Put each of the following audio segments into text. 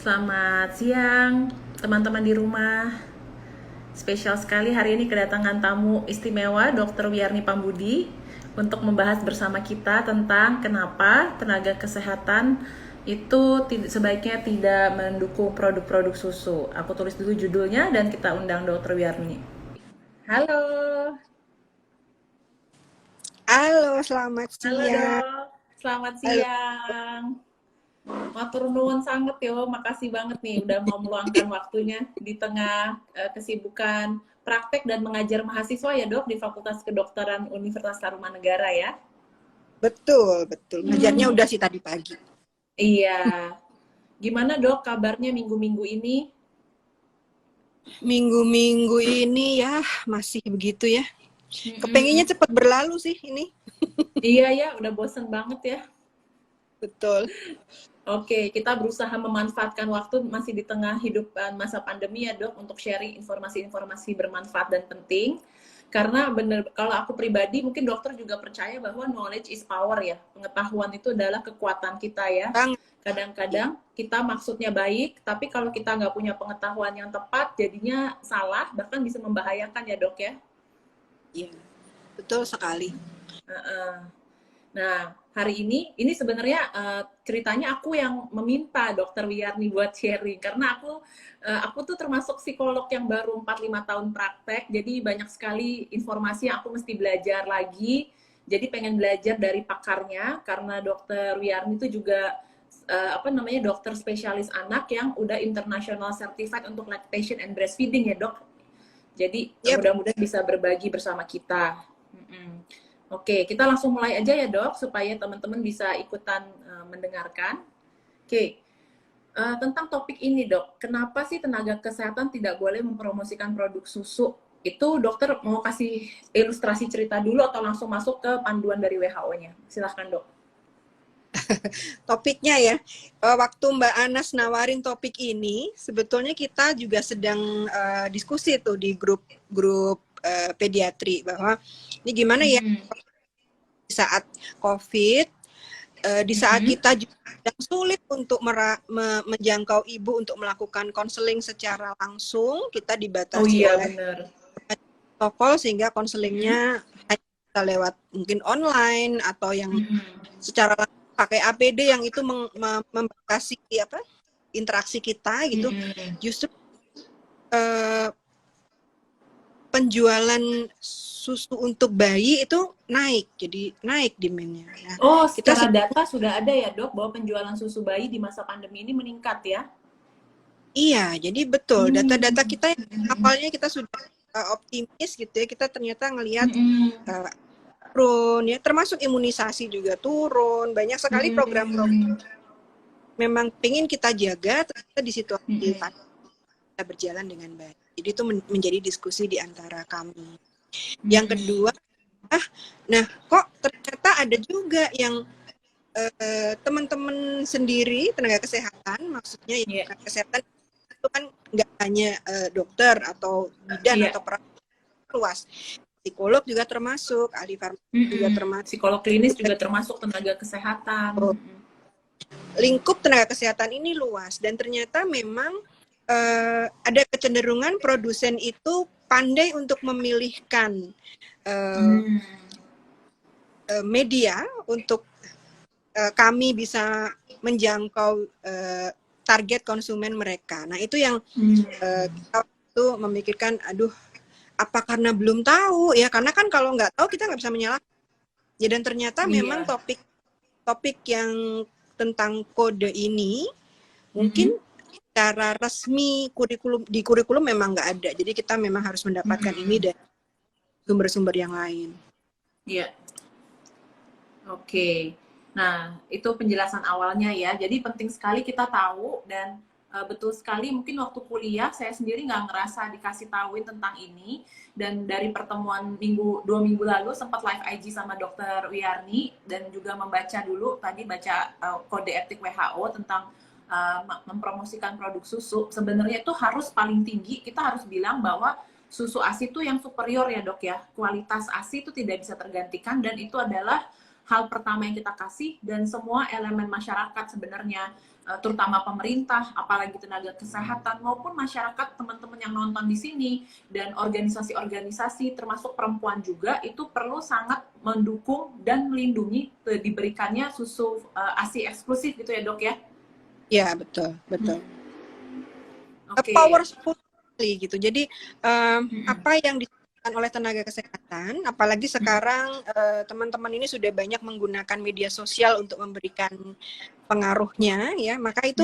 Selamat siang, teman-teman di rumah. Spesial sekali hari ini kedatangan tamu istimewa Dr. Wiyarni Pambudi untuk membahas bersama kita tentang kenapa tenaga kesehatan itu sebaiknya tidak mendukung produk-produk susu. Aku tulis dulu judulnya dan kita undang Dr. Wiyarni. Halo. Halo, selamat Halo siang. dok, selamat Halo. siang. Matur nuwun sangat yo, makasih banget nih udah mau meluangkan waktunya di tengah kesibukan praktek dan mengajar mahasiswa ya dok di Fakultas Kedokteran Universitas Tarumanegara ya. Betul, betul. Ngajarnya udah sih tadi pagi. Iya, gimana dok kabarnya minggu-minggu ini? Minggu-minggu ini ya masih begitu ya. Mm-mm. Kepengennya cepat berlalu sih ini. Iya ya, udah bosen banget ya. Betul. Oke, kita berusaha memanfaatkan waktu masih di tengah hidup masa pandemi ya dok untuk sharing informasi-informasi bermanfaat dan penting. Karena bener, kalau aku pribadi mungkin dokter juga percaya bahwa knowledge is power ya. Pengetahuan itu adalah kekuatan kita ya. Bang, Kadang-kadang kita maksudnya baik, tapi kalau kita nggak punya pengetahuan yang tepat, jadinya salah, bahkan bisa membahayakan ya dok ya. iya, betul sekali. Nah, hari ini sebenarnya ceritanya aku yang meminta Dokter Wiyarni buat sharing karena aku tuh termasuk psikolog yang baru 4-5 tahun praktek, jadi banyak sekali informasi yang aku mesti belajar lagi. Jadi pengen belajar dari pakarnya karena Dokter Wiyarni itu juga dokter spesialis anak yang udah international certified untuk lactation and breastfeeding ya, Dok. Jadi Ya, mudah-mudahan bisa berbagi bersama kita. Mm-mm. Oke, kita langsung mulai aja ya dok, supaya teman-teman bisa ikutan mendengarkan. Oke, tentang topik ini dok, kenapa sih tenaga kesehatan tidak boleh mempromosikan produk susu? Itu dokter mau kasih ilustrasi cerita dulu atau langsung masuk ke panduan dari WHO-nya? Silahkan dok. topiknya ya. Waktu Mbak Anas nawarin topik ini, sebetulnya kita juga sedang diskusi tuh di grup pediatri bahwa ini gimana ya saat COVID, di saat kita juga sedang sulit untuk menjangkau ibu untuk melakukan konseling secara langsung, kita Oh dibatasi iya oleh benar. protokol sehingga konselingnya hanya bisa lewat mungkin online atau yang secara langsung pakai APD yang itu membatasi interaksi kita gitu. Justru penjualan susu untuk bayi itu naik, jadi naik demand-nya. Nah, Oh, kita secara data sudah ada ya dok bahwa penjualan susu bayi di masa pandemi ini meningkat ya? iya, jadi betul data-data kita yang awalnya kita sudah optimis gitu ya, kita ternyata ngelihat turun ya, termasuk imunisasi juga turun, banyak sekali program-program memang ingin kita jaga, ternyata di situasi kita berjalan dengan baik. Jadi itu menjadi diskusi di antara kami. Yang kedua, nah kok ternyata ada juga yang teman-teman sendiri tenaga kesehatan, maksudnya ya, tenaga kesehatan itu kan nggak hanya dokter atau bidan atau perawat, luas, psikolog juga termasuk, ahli farmasi juga termasuk, psikolog klinis juga termasuk tenaga kesehatan. Lingkup tenaga kesehatan ini luas dan ternyata memang ada kecenderungan produsen itu pandai untuk memilihkan media untuk kami bisa menjangkau target konsumen mereka. Nah itu yang kita tuh memikirkan, aduh, apa karena belum tahu ya? Karena kan kalau nggak tahu kita nggak bisa menyalahkan. Ya, dan ternyata memang topik yang tentang kode ini mungkin secara resmi di kurikulum memang nggak ada. Jadi kita memang harus mendapatkan ini dari sumber-sumber yang lain. Iya. Oke. Nah, itu penjelasan awalnya ya. Jadi penting sekali kita tahu dan betul sekali mungkin waktu kuliah saya sendiri nggak ngerasa dikasih tahuin tentang ini, dan dari pertemuan 2 minggu lalu sempat live IG sama Dokter Wiyarni dan juga membaca dulu tadi baca kode etik WHO tentang mempromosikan produk susu. Sebenarnya itu harus paling tinggi, kita harus bilang bahwa susu ASI itu yang superior ya dok ya, kualitas ASI itu tidak bisa tergantikan dan itu adalah hal pertama yang kita kasih, dan semua elemen masyarakat sebenarnya, terutama pemerintah, apalagi tenaga kesehatan maupun masyarakat, teman-teman yang nonton di sini, dan organisasi-organisasi termasuk perempuan juga, itu perlu sangat mendukung dan melindungi diberikannya susu ASI eksklusif gitu ya dok ya? Ya, betul, betul. Okay. Powerful gitu. Jadi apa yang dilakukan oleh tenaga kesehatan, apalagi sekarang teman-teman ini sudah banyak menggunakan media sosial untuk memberikan pengaruhnya, ya, maka itu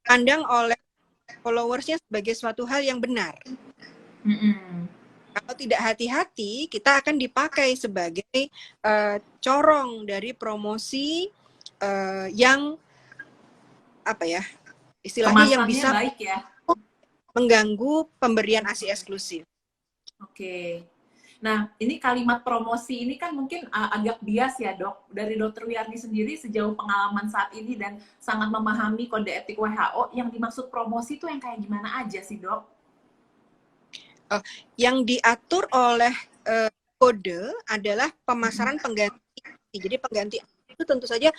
pandang oleh followersnya sebagai suatu hal yang benar. Kalau tidak hati-hati, kita akan dipakai sebagai corong dari promosi yang apa ya, istilahnya yang bisa baik ya, mengganggu pemberian ASI eksklusif. Oke. Nah, ini kalimat promosi ini kan mungkin agak bias ya dok. Dari Dr. Wiyarni sendiri sejauh pengalaman saat ini dan sangat memahami kode etik WHO, yang dimaksud promosi itu yang kayak gimana aja sih dok? Yang diatur oleh kode adalah pemasaran pengganti. Jadi pengganti itu tentu saja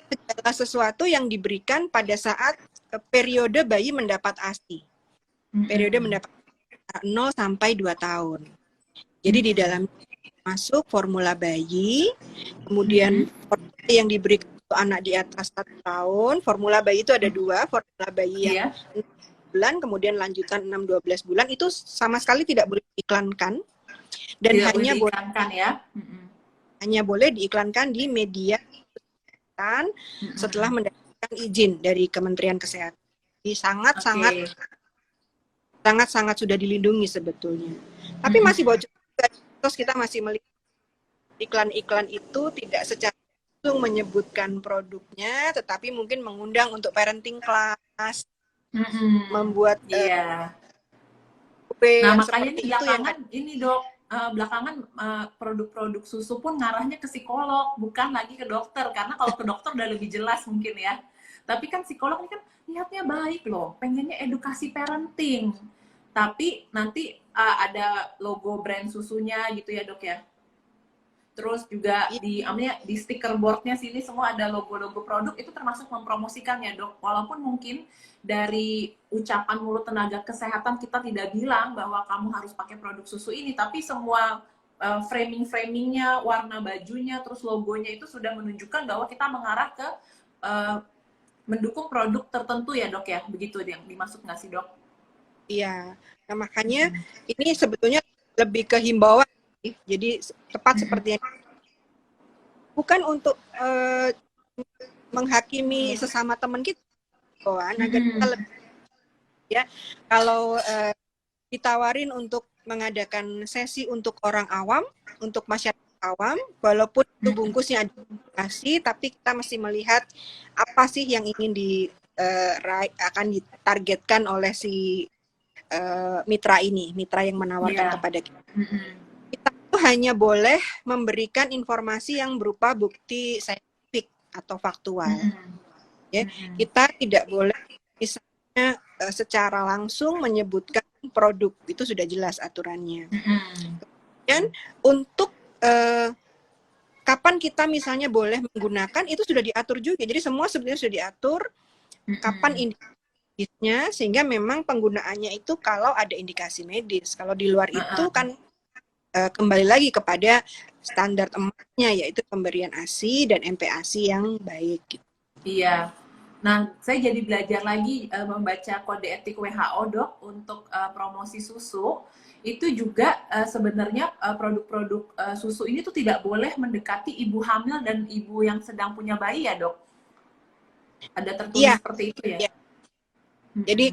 segala sesuatu yang diberikan pada saat periode bayi mendapat ASI. Periode mendapat 0 sampai 2 tahun. Jadi di dalam masuk formula bayi, kemudian formula yang diberikan untuk anak di atas 1 tahun, formula bayi itu ada 2, formula bayi yang 6 bulan, kemudian lanjutan 6-12 bulan, itu sama sekali tidak boleh diiklankan. Dan tidak hanya boleh diiklankan ya? Hanya boleh diiklankan di media setelah mendapatkan izin dari Kementerian Kesehatan. Jadi sangat sudah dilindungi sebetulnya. Tapi masih bocor, terus kita masih melihat iklan-iklan itu tidak secara langsung menyebutkan produknya, tetapi mungkin mengundang untuk parenting class, membuat nah makanya ini belakangan ini dok, belakangan produk-produk susu pun ngarahnya ke psikolog, bukan lagi ke dokter, karena kalau ke dokter udah lebih jelas mungkin ya, tapi kan psikolog ini kan niatnya baik loh, pengennya edukasi parenting, tapi nanti ada logo brand susunya gitu ya dok ya, terus juga di stiker boardnya sini semua ada logo-logo produk, itu termasuk mempromosikan ya dok, walaupun mungkin dari ucapan mulut tenaga kesehatan kita tidak bilang bahwa kamu harus pakai produk susu ini, tapi semua framing-framingnya, warna bajunya, terus logonya itu sudah menunjukkan bahwa kita mengarah ke mendukung produk tertentu ya dok ya, begitu yang dimaksud nggak sih dok? Iya, nah makanya ini sebetulnya lebih ke himbauan, jadi tepat seperti yang bukan untuk menghakimi sesama teman kita, agar kita lebih ya, kalau ditawarin untuk mengadakan sesi untuk orang awam, untuk masyarakat awam, walaupun itu bungkusnya ada edukasi, tapi kita mesti melihat apa sih yang ingin akan ditargetkan oleh si mitra ini, mitra yang menawarkan kepada kita. Kita itu hanya boleh memberikan informasi yang berupa bukti saintifik atau faktual. Ya, kita tidak boleh misalnya secara langsung menyebutkan produk, itu sudah jelas aturannya. Dan untuk kapan kita misalnya boleh menggunakan, itu sudah diatur juga. Jadi semua sebenarnya sudah diatur kapan indikasinya, sehingga memang penggunaannya itu kalau ada indikasi medis. Kalau di luar itu kan kembali lagi kepada standar emasnya, yaitu pemberian ASI dan MPASI yang baik. Iya. Nah, saya jadi belajar lagi membaca kode etik WHO dok untuk promosi susu. Itu juga sebenarnya produk-produk susu ini tuh tidak boleh mendekati ibu hamil dan ibu yang sedang punya bayi ya dok? Ada tertulis seperti itu ya? Jadi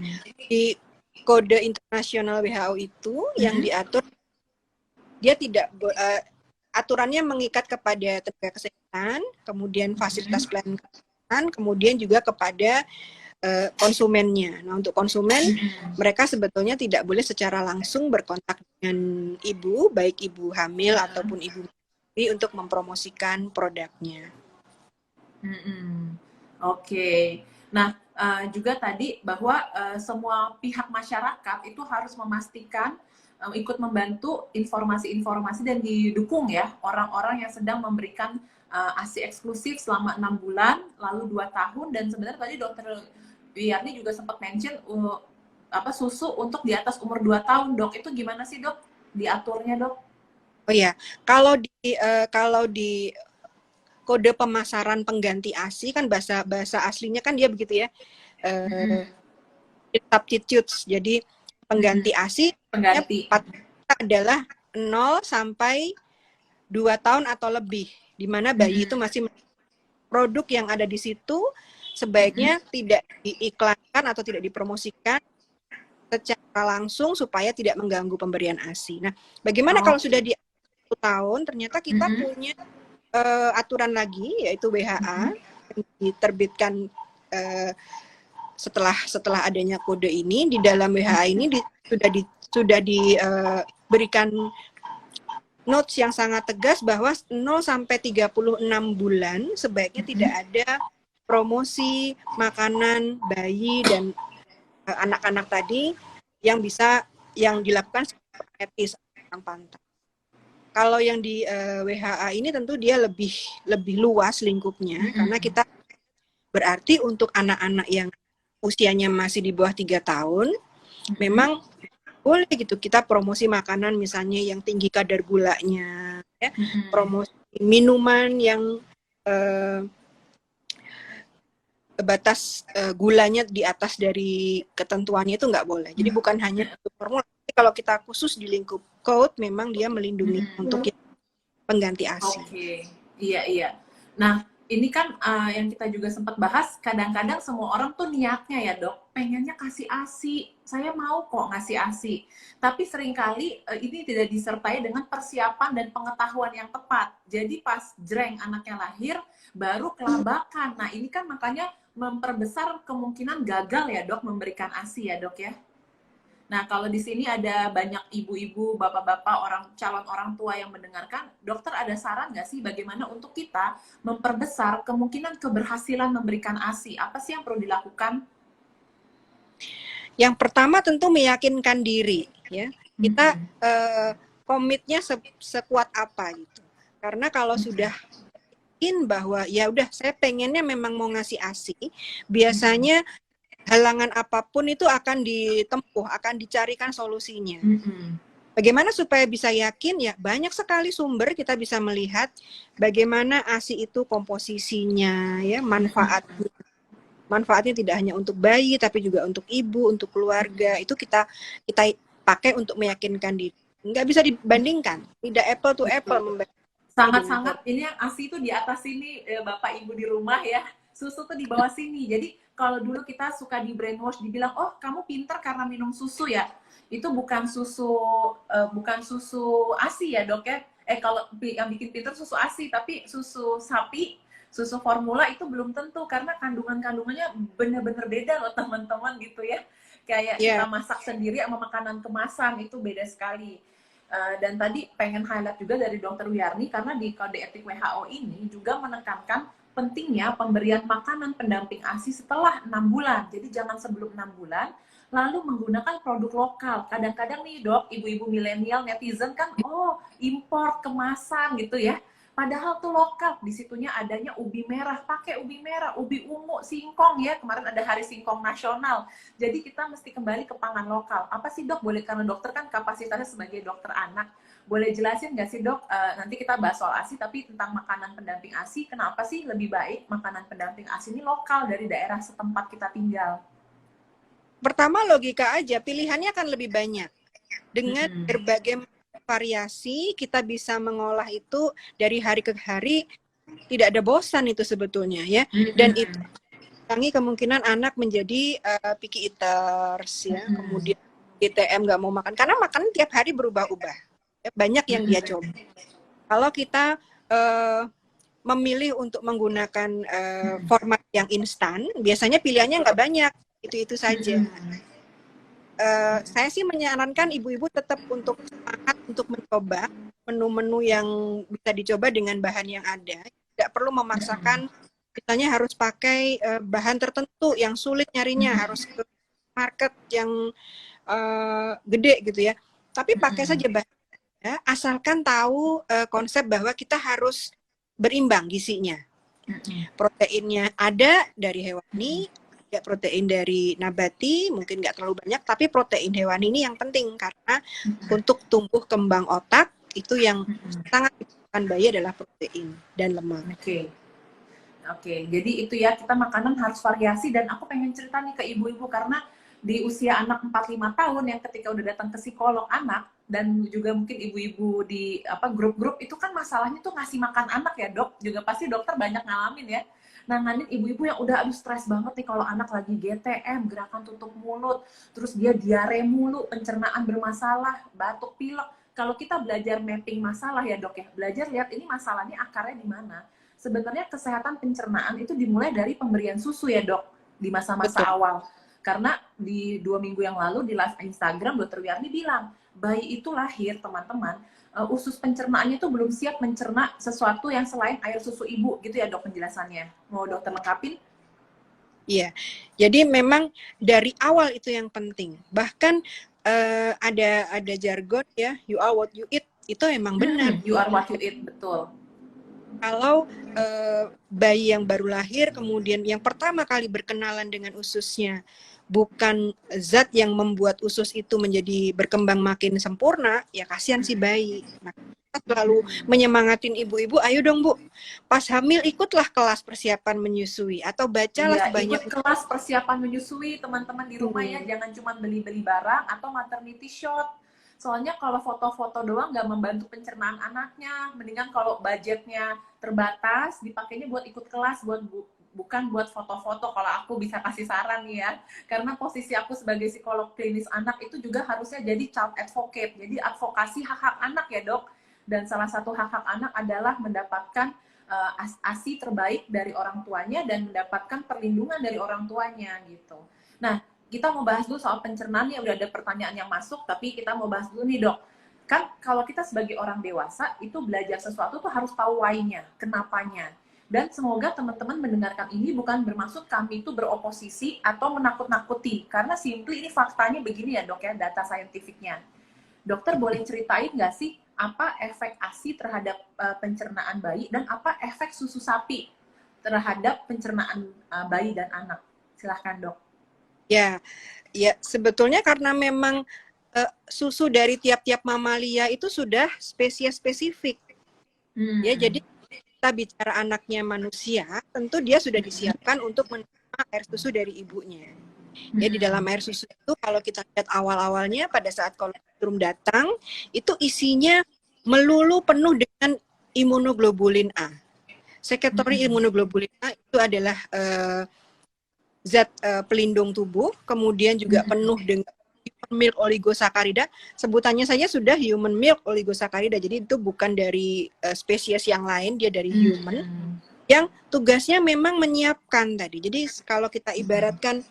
di kode internasional WHO itu yang diatur, dia tidak aturannya mengikat kepada tenaga kesehatan, kemudian fasilitas pelayanan kesehatan, kemudian juga kepada konsumennya. Nah, untuk konsumen, mereka sebetulnya tidak boleh secara langsung berkontak dengan ibu, baik ibu hamil ataupun ibu untuk mempromosikan produknya. Oke. Nah, juga tadi bahwa semua pihak masyarakat itu harus memastikan ikut membantu informasi-informasi dan didukung ya orang-orang yang sedang memberikan ASI eksklusif selama 6 bulan, lalu 2 tahun, dan sebenarnya tadi Dokter Wiyarni juga sempat mention susu untuk di atas umur 2 tahun, Dok. Itu gimana sih, Dok? Diaturnya, Dok? Oh ya, kalau di kode pemasaran pengganti ASI kan bahasa aslinya kan dia begitu ya. Substitutes. Jadi pengganti ASI adalah 0 sampai 2 tahun atau lebih, di mana bayi itu masih produk yang ada di situ sebaiknya tidak diiklankan atau tidak dipromosikan secara langsung supaya tidak mengganggu pemberian ASI. Nah, bagaimana kalau sudah di 1 tahun, ternyata kita punya aturan lagi, yaitu WHA yang diterbitkan setelah adanya kode ini. Di dalam WHA ini sudah diberikan notes yang sangat tegas bahwa 0 sampai 36 bulan sebaiknya tidak ada promosi makanan bayi dan anak-anak tadi yang dilakukan secara etis yang pantas. Kalau yang di WHA ini tentu dia lebih luas lingkupnya, karena kita berarti untuk anak-anak yang usianya masih di bawah 3 tahun, memang boleh gitu kita promosi makanan misalnya yang tinggi kadar gulanya, ya, promosi minuman yang batas gulanya di atas dari ketentuannya itu nggak boleh. Jadi bukan hanya untuk formula, tapi kalau kita khusus di lingkup code, memang dia melindungi untuk pengganti ASI. Oke, iya. Nah, ini kan yang kita juga sempat bahas, kadang-kadang semua orang tuh niatnya ya, Dok, pengennya kasih ASI, saya mau kok ngasih ASI. Tapi seringkali ini tidak disertai dengan persiapan dan pengetahuan yang tepat. Jadi pas jreng anaknya lahir, baru kelabakan. Nah, ini kan makanya memperbesar kemungkinan gagal ya, Dok, memberikan ASI ya, Dok ya. Nah, kalau di sini ada banyak ibu-ibu, bapak-bapak, calon orang tua yang mendengarkan, dokter ada saran nggak sih bagaimana untuk kita memperbesar kemungkinan keberhasilan memberikan ASI? Apa sih yang perlu dilakukan? Yang pertama tentu meyakinkan diri, ya. Kita komitnya sekuat apa gitu. Karena kalau sudah yakin bahwa ya udah saya pengennya memang mau ngasih ASI, biasanya halangan apapun itu akan ditempuh, akan dicarikan solusinya. Bagaimana supaya bisa yakin? Ya, banyak sekali sumber kita bisa melihat bagaimana ASI itu komposisinya, ya, manfaatnya tidak hanya untuk bayi, tapi juga untuk ibu, untuk keluarga. Itu kita pakai untuk meyakinkan diri. Nggak bisa dibandingkan, tidak apple to apple. Sangat-sangat, ini yang ASI itu di atas sini, Bapak Ibu di rumah ya, susu tuh di bawah sini. Jadi kalau dulu kita suka di brainwash, dibilang, oh kamu pinter karena minum susu ya, itu bukan susu ASI ya, Dok ya. Kalau yang bikin pinter susu ASI, tapi susu sapi, susu formula itu belum tentu, karena kandungannya bener-bener beda loh teman-teman gitu ya. Kayak kita masak sendiri sama makanan kemasan itu beda sekali. Dan tadi pengen highlight juga dari Dokter Wiyarni, karena di kode etik WHO ini juga menekankan pentingnya pemberian makanan pendamping ASI setelah 6 bulan. Jadi jangan sebelum 6 bulan, lalu menggunakan produk lokal. Kadang-kadang nih, Dok, ibu-ibu milenial, netizen kan, oh import kemasan gitu ya. Padahal tuh lokal, di situnya adanya ubi merah, pakai ubi merah, ubi ungu, singkong ya. Kemarin ada Hari Singkong Nasional. Jadi kita mesti kembali ke pangan lokal. Apa sih, Dok? Boleh, karena dokter kan kapasitasnya sebagai dokter anak. Boleh jelasin nggak sih, Dok? Nanti kita bahas soal ASI, tapi tentang makanan pendamping ASI, kenapa sih lebih baik makanan pendamping ASI ini lokal dari daerah setempat kita tinggal? Pertama, logika aja, pilihannya akan lebih banyak. Dengan berbagai variasi, kita bisa mengolah itu dari hari ke hari, tidak ada bosan itu sebetulnya ya. Dan itu mengurangi kemungkinan anak menjadi picky eaters ya, kemudian GTM nggak mau makan, karena makan tiap hari berubah-ubah ya, banyak yang dia coba. Kalau kita memilih untuk menggunakan format yang instan, biasanya pilihannya nggak banyak, itu saja. Saya sih menyarankan ibu-ibu tetap untuk semangat untuk mencoba menu-menu yang bisa dicoba dengan bahan yang ada. Tidak perlu memaksakan, misalnya harus pakai bahan tertentu yang sulit nyarinya, harus ke market yang gede gitu ya. Tapi pakai saja bahasa, asalkan tahu konsep bahwa kita harus berimbang gizinya. Proteinnya ada dari hewani, ya protein dari nabati, mungkin nggak terlalu banyak, tapi protein hewani ini yang penting karena untuk tumbuh kembang otak itu yang sangat dibutuhkan bayi adalah protein dan lemak. Oke, jadi itu ya, kita makanan harus variasi. Dan aku pengen cerita nih ke ibu-ibu, karena di usia anak 4-5 tahun yang ketika udah datang ke psikolog anak, dan juga mungkin ibu-ibu di grup-grup itu kan masalahnya tuh ngasih makan anak ya dok, juga pasti dokter banyak ngalamin ya, nanganin ibu-ibu yang udah aduh stres banget nih kalau anak lagi GTM, gerakan tutup mulut, terus dia diare mulu, pencernaan bermasalah, batuk pilek. Kalau kita belajar mapping masalah ya dok ya, belajar lihat ini masalahnya akarnya di mana. Sebenarnya kesehatan pencernaan itu dimulai dari pemberian susu ya dok, di masa-masa awal. Karena di 2 minggu yang lalu di live Instagram, Dokter Wiyarni bilang, bayi itu lahir teman-teman, usus pencernaannya itu belum siap mencerna sesuatu yang selain air susu ibu, gitu ya dok penjelasannya. Mau dokter lengkapin? Iya, jadi memang dari awal itu yang penting. Bahkan ada jargon ya, you are what you eat, itu emang benar. You are what you eat, betul. Kalau bayi yang baru lahir, kemudian yang pertama kali berkenalan dengan ususnya, bukan zat yang membuat usus itu menjadi berkembang makin sempurna, ya kasihan si bayi. Nah, kita selalu menyemangatin ibu-ibu, ayo dong bu, pas hamil ikutlah kelas persiapan menyusui, atau bacalah sebanyak. Ikut kelas persiapan menyusui teman-teman di rumah ya, jangan cuma beli-beli barang atau maternity shot. Soalnya kalau foto-foto doang nggak membantu pencernaan anaknya. Mendingan kalau budgetnya terbatas, dipakainya buat ikut kelas, bukan buat foto-foto. Kalau aku bisa kasih saran nih ya. Karena posisi aku sebagai psikolog klinis anak itu juga harusnya jadi child advocate. Jadi advokasi hak-hak anak ya dok. Dan salah satu hak-hak anak adalah mendapatkan ASI terbaik dari orang tuanya dan mendapatkan perlindungan dari orang tuanya gitu. Nah, kita mau bahas dulu soal pencernaan ya, udah ada pertanyaan yang masuk, tapi kita mau bahas dulu nih dok. Kan kalau kita sebagai orang dewasa itu belajar sesuatu tuh harus tahu why-nya, kenapanya. Dan semoga teman-teman mendengarkan ini bukan bermaksud kami itu beroposisi atau menakut-nakuti, karena simply ini faktanya begini ya dok ya, data saintifiknya. Dokter boleh ceritain nggak sih apa efek ASI terhadap pencernaan bayi dan apa efek susu sapi terhadap pencernaan bayi dan anak? Silahkan dok. Ya, sebetulnya karena memang susu dari tiap-tiap mamalia itu sudah spesies spesifik. Ya, jadi kita bicara anaknya manusia, tentu dia sudah disiapkan untuk menerima air susu dari ibunya. Ya, di dalam air susu itu kalau kita lihat awal-awalnya pada saat kolostrum datang, itu isinya melulu penuh dengan imunoglobulin A. Sekretori imunoglobulin A itu adalah zat pelindung tubuh, kemudian juga penuh dengan human milk oligosakarida. Sebutannya saja sudah human milk oligosakarida, jadi itu bukan dari spesies yang lain, dia dari human, yang tugasnya memang menyiapkan tadi. Jadi kalau kita ibaratkan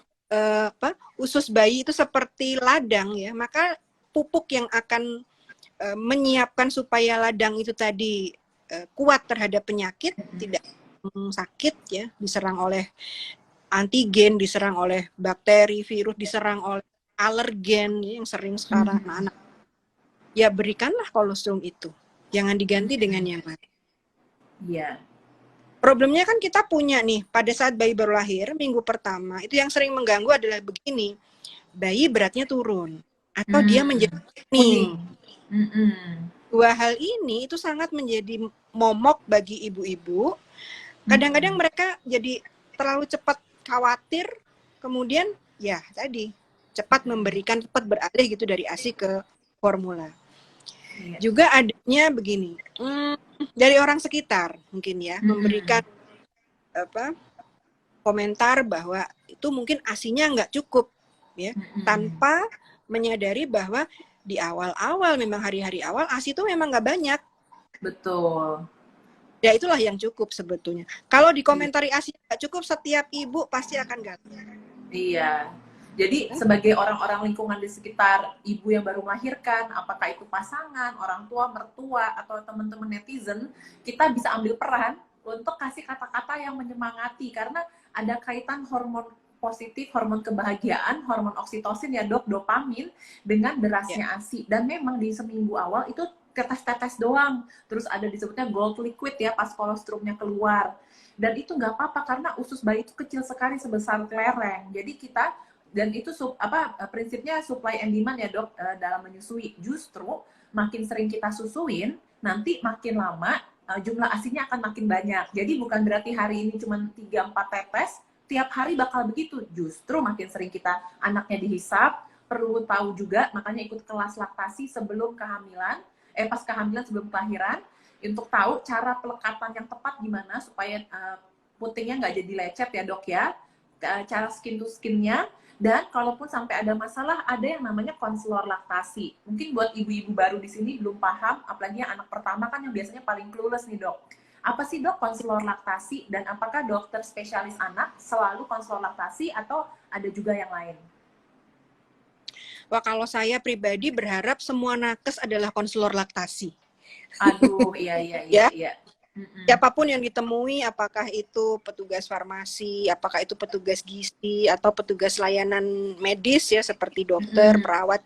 usus bayi itu seperti ladang ya, maka pupuk yang akan menyiapkan supaya ladang itu tadi kuat terhadap penyakit, tidak sakit ya, diserang oleh antigen, diserang oleh bakteri, virus, diserang oleh alergen yang sering sekarang anak-anak. Ya berikanlah kolostrum itu, jangan diganti dengan yang lain. Iya. Problemnya kan kita punya nih, pada saat bayi baru lahir, minggu pertama, itu yang sering mengganggu adalah begini, bayi beratnya turun, atau dia menjadi kuning. Dua hal ini itu sangat menjadi momok bagi ibu-ibu. Kadang-kadang mereka jadi terlalu cepat khawatir, kemudian ya tadi cepat memberikan, cepat beralih gitu dari ASI ke formula. Juga adanya begini, dari orang sekitar mungkin ya, memberikan komentar bahwa itu mungkin ASINya nggak cukup ya, tanpa menyadari bahwa di awal-awal memang hari-hari awal ASI itu memang nggak banyak. Betul. Ya itulah yang cukup sebetulnya. Kalau dikomentari ASI nggak cukup, setiap ibu pasti akan gatal. Iya. Jadi sebagai orang-orang lingkungan di sekitar ibu yang baru melahirkan, apakah itu pasangan, orang tua, mertua, atau teman-teman netizen, kita bisa ambil peran untuk kasih kata-kata yang menyemangati, karena ada kaitan hormon positif, hormon kebahagiaan, hormon oksitosin ya dok, dopamin, dengan derasnya ASI. Dan memang di seminggu awal itu tetes-tetes doang. Terus ada disebutnya gold liquid ya pas kolostrumnya keluar. Dan itu nggak apa-apa karena usus bayi itu kecil sekali sebesar kelereng. Jadi kita, dan itu prinsipnya supply and demand ya dok dalam menyusui. Justru makin sering kita susuin, nanti makin lama jumlah ASINya akan makin banyak. Jadi bukan berarti hari ini cuma 3-4 tetes, tiap hari bakal begitu. Justru makin sering kita anaknya dihisap, perlu tahu juga, makanya ikut kelas laktasi sebelum kehamilan, pas kehamilan sebelum kelahiran, untuk tahu cara pelekatan yang tepat gimana supaya putingnya nggak jadi lecet ya dok ya, cara skin to skinnya. Dan kalaupun sampai ada masalah, ada yang namanya konselor laktasi. Mungkin buat ibu-ibu baru di sini belum paham, apalagi yang anak pertama kan yang biasanya paling clueless nih dok. Apa sih dok konselor laktasi, dan apakah dokter spesialis anak selalu konselor laktasi atau ada juga yang lain? Wah, kalau saya pribadi berharap semua nakes adalah konselor laktasi. Aduh, iya. Siapapun yang ditemui, apakah itu petugas farmasi, apakah itu petugas gizi, atau petugas layanan medis ya seperti dokter, perawat,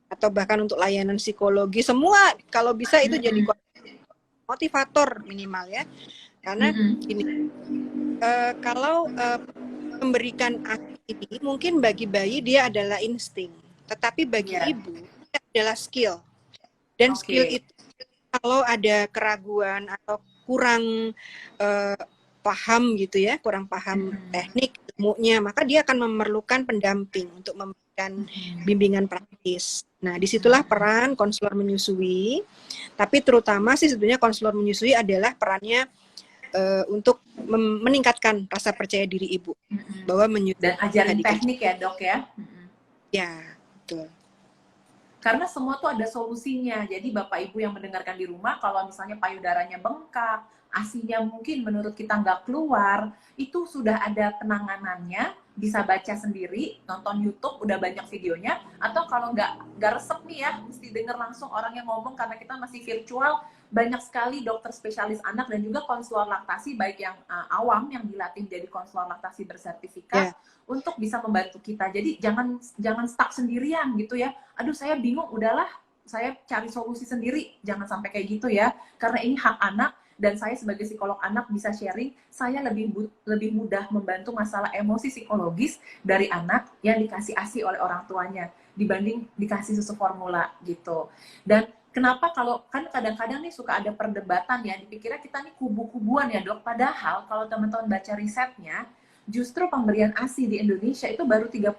atau bahkan untuk layanan psikologi, semua kalau bisa itu jadi motivator minimal ya. Karena gini, kalau memberikan ASI ini mungkin bagi bayi dia adalah insting, tetapi bagi ibu itu adalah skill. Dan skill itu kalau ada keraguan atau kurang paham gitu ya, kurang paham teknik ilmunya, maka dia akan memerlukan pendamping untuk memberikan bimbingan praktis. Nah, disitulah peran konselor menyusui. Tapi terutama sih sebetulnya konselor menyusui adalah perannya untuk meningkatkan rasa percaya diri ibu bahwa menyusui dan ajarin teknik ya dok ya. Ya, betul. Karena semua tuh ada solusinya. Jadi Bapak Ibu yang mendengarkan di rumah, kalau misalnya payudaranya bengkak, ASINya mungkin menurut kita nggak keluar, itu sudah ada penanganannya, bisa baca sendiri, nonton YouTube, udah banyak videonya, atau kalau nggak resep nih ya, mesti denger langsung orang yang ngomong, karena kita masih virtual, banyak sekali dokter spesialis anak dan juga konselor laktasi, baik yang awam, yang dilatih jadi konselor laktasi bersertifikat, untuk bisa membantu kita. Jadi jangan stuck sendirian gitu ya. Aduh saya bingung, udahlah saya cari solusi sendiri. Jangan sampai kayak gitu ya. Karena ini hak anak, dan saya sebagai psikolog anak bisa sharing, saya lebih mudah membantu masalah emosi psikologis dari anak yang dikasih ASI oleh orang tuanya dibanding dikasih susu formula gitu. Dan kenapa kalau kan kadang-kadang nih suka ada perdebatan ya, dipikirnya kita nih kubu-kubuan ya dok. Padahal kalau teman-teman baca risetnya, justru pemberian ASI di Indonesia itu baru 31%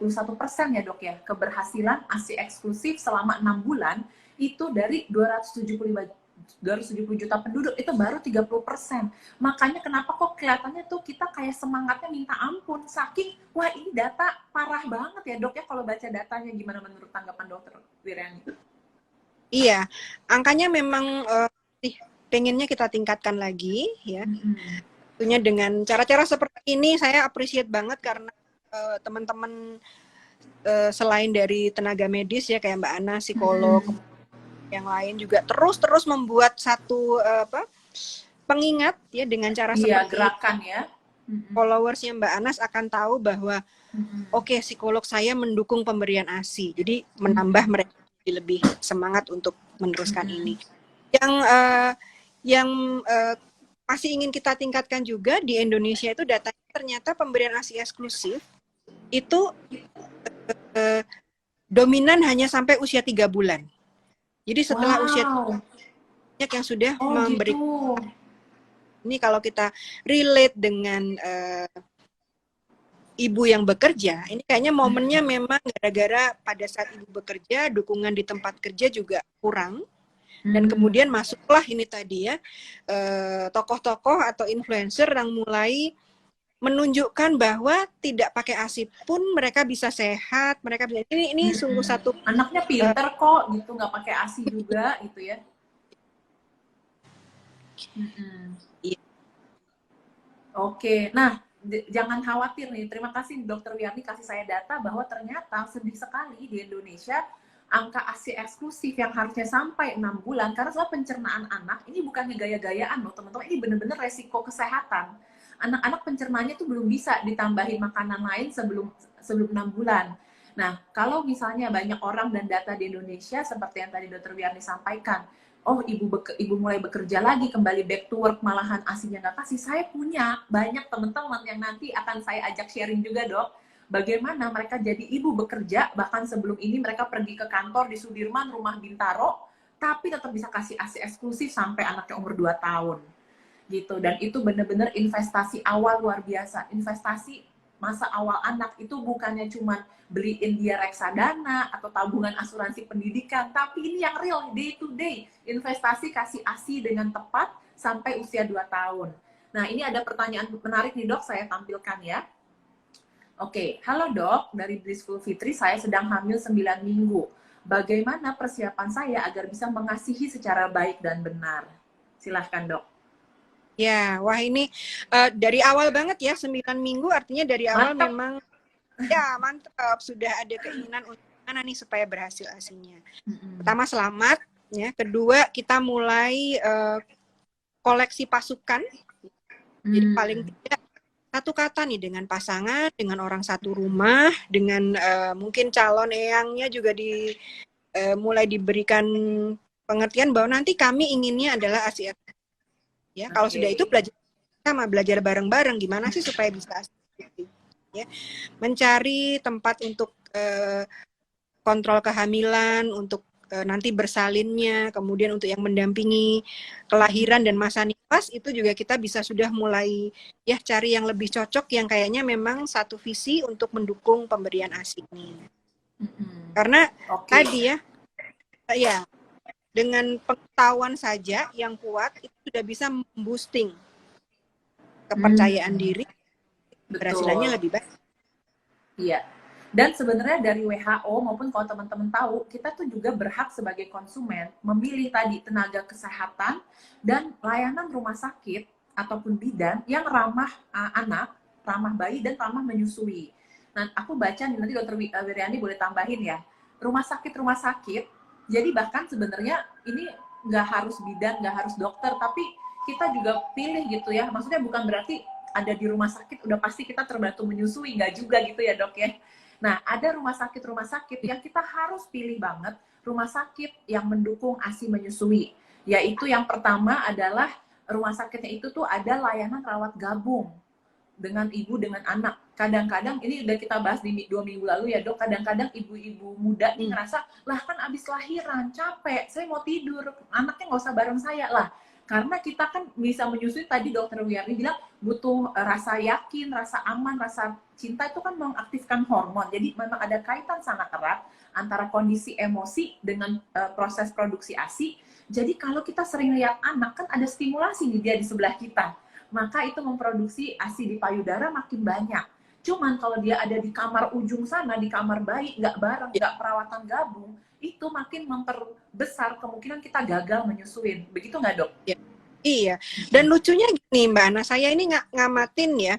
ya dok ya. Keberhasilan ASI eksklusif selama 6 bulan itu dari 270 juta penduduk itu baru 30%. Makanya kenapa kok kelihatannya tuh kita kayak semangatnya minta ampun. Saking, wah ini data parah banget ya dok ya, kalau baca datanya. Gimana menurut tanggapan dokter Wiryani? Iya, angkanya memang pengennya kita tingkatkan lagi ya. Tentunya dengan cara-cara seperti ini saya appreciate banget karena teman-teman selain dari tenaga medis ya kayak Mbak Ana psikolog yang lain juga terus membuat satu pengingat ya dengan cara seperti gerakan ya. Followersnya Mbak Anas akan tahu bahwa oke, psikolog saya mendukung pemberian ASI, jadi menambah mereka lebih semangat untuk meneruskan ini. Yang masih ingin kita tingkatkan juga di Indonesia itu datanya ternyata pemberian ASI eksklusif itu dominan hanya sampai usia 3 bulan. Jadi setelah usia banyak yang sudah memberi ini kalau kita relate dengan ibu yang bekerja, ini kayaknya momennya memang gara-gara pada saat ibu bekerja dukungan di tempat kerja juga kurang. Dan kemudian masuklah ini tadi ya, tokoh-tokoh atau influencer yang mulai menunjukkan bahwa tidak pakai ASI pun mereka bisa sehat, mereka bisa ini sungguh satu anaknya pinter kok gitu, nggak pakai ASI juga gitu ya. Oke, nah jangan khawatir nih. Terima kasih Dokter Wiryani kasih saya data bahwa ternyata sedih sekali di Indonesia angka ASI eksklusif yang harusnya sampai 6 bulan, karena soal pencernaan anak, ini bukannya gaya-gayaan loh teman-teman, ini benar-benar resiko kesehatan. anak-anak pencernaannya tuh belum bisa ditambahin makanan lain sebelum sebelum 6 bulan. Nah, kalau misalnya banyak orang dan data di Indonesia seperti yang tadi Dokter Wiarni sampaikan, oh ibu mulai bekerja lagi, kembali back to work, malahan asinya nggak kasih. Saya punya banyak teman-teman yang nanti akan saya ajak sharing juga, Dok. Bagaimana mereka jadi ibu bekerja, bahkan sebelum ini mereka pergi ke kantor di Sudirman, rumah Bintaro, tapi tetap bisa kasih ASI eksklusif sampai anaknya umur 2 tahun. Gitu. Dan itu benar-benar investasi awal luar biasa. Investasi masa awal anak itu bukannya cuma beliin dia reksadana atau tabungan asuransi pendidikan, tapi ini yang real, day to day. Investasi kasih ASI dengan tepat sampai usia 2 tahun. Nah, ini ada pertanyaan menarik nih, Dok, saya tampilkan ya. Oke, halo Dok, dari Blissful Fitri, saya sedang hamil 9 minggu. Bagaimana persiapan saya agar bisa mengasihi secara baik dan benar? Silahkan, Dok. Ya, wah ini dari awal banget ya, 9 minggu artinya dari awal Mantap. memang ya mantap, sudah ada keinginan untuk mana nih supaya berhasil asinya. Pertama selamat, ya. Kedua kita mulai koleksi pasukan. Jadi paling tidak satu kata nih dengan pasangan, dengan orang satu rumah, dengan mungkin calon eyangnya juga mulai diberikan pengertian bahwa nanti kami inginnya adalah ASI. Ya, kalau sudah itu belajar bareng-bareng gimana sih supaya bisa ASI. Ya. Mencari tempat untuk kontrol kehamilan, untuk nanti bersalinnya, kemudian untuk yang mendampingi kelahiran dan masa nifas itu juga kita bisa sudah mulai ya cari yang lebih cocok yang kayaknya memang satu visi untuk mendukung pemberian ASI ini. Karena tadi ya dengan pengetahuan saja yang kuat itu sudah bisa memboosting kepercayaan diri, keberhasilannya lebih baik. Iya. Dan sebenarnya dari WHO maupun kalau teman-teman tahu, kita tuh juga berhak sebagai konsumen memilih tadi tenaga kesehatan dan layanan rumah sakit ataupun bidan yang ramah anak, ramah bayi, dan ramah menyusui. Nah, aku baca nih, nanti Dokter Wiryani boleh tambahin ya. Rumah sakit, jadi bahkan sebenarnya ini nggak harus bidan, nggak harus dokter, tapi kita juga pilih gitu ya. Maksudnya bukan berarti ada di rumah sakit udah pasti kita terbantu menyusui, nggak juga gitu ya Dok ya. Nah, ada rumah sakit yang kita harus pilih banget, rumah sakit yang mendukung ASI menyusui. Yaitu yang pertama adalah rumah sakitnya itu tuh ada layanan rawat gabung dengan ibu dengan anak. Kadang-kadang ini udah kita bahas di 2 minggu lalu ya Dok, kadang-kadang ibu-ibu muda nih ngerasa, lah kan abis lahiran, capek, saya mau tidur, anaknya nggak usah bareng saya lah. Karena kita kan bisa menyusui, tadi Dokter Wiarni bilang butuh rasa yakin, rasa aman, rasa cinta itu kan mengaktifkan hormon. Jadi memang ada kaitan sangat erat antara kondisi emosi dengan proses produksi ASI. Jadi kalau kita sering lihat anak kan ada stimulasi nih dia di sebelah kita, maka itu memproduksi ASI di payudara makin banyak. Cuman kalau dia ada di kamar ujung sana, di kamar bayi, nggak bareng, nggak perawatan gabung, itu makin memperbesar kemungkinan kita gagal menyusuin. Begitu nggak, Dok? Ya. Iya. Dan lucunya gini, Mbak Ana, saya ini ngamatin ya,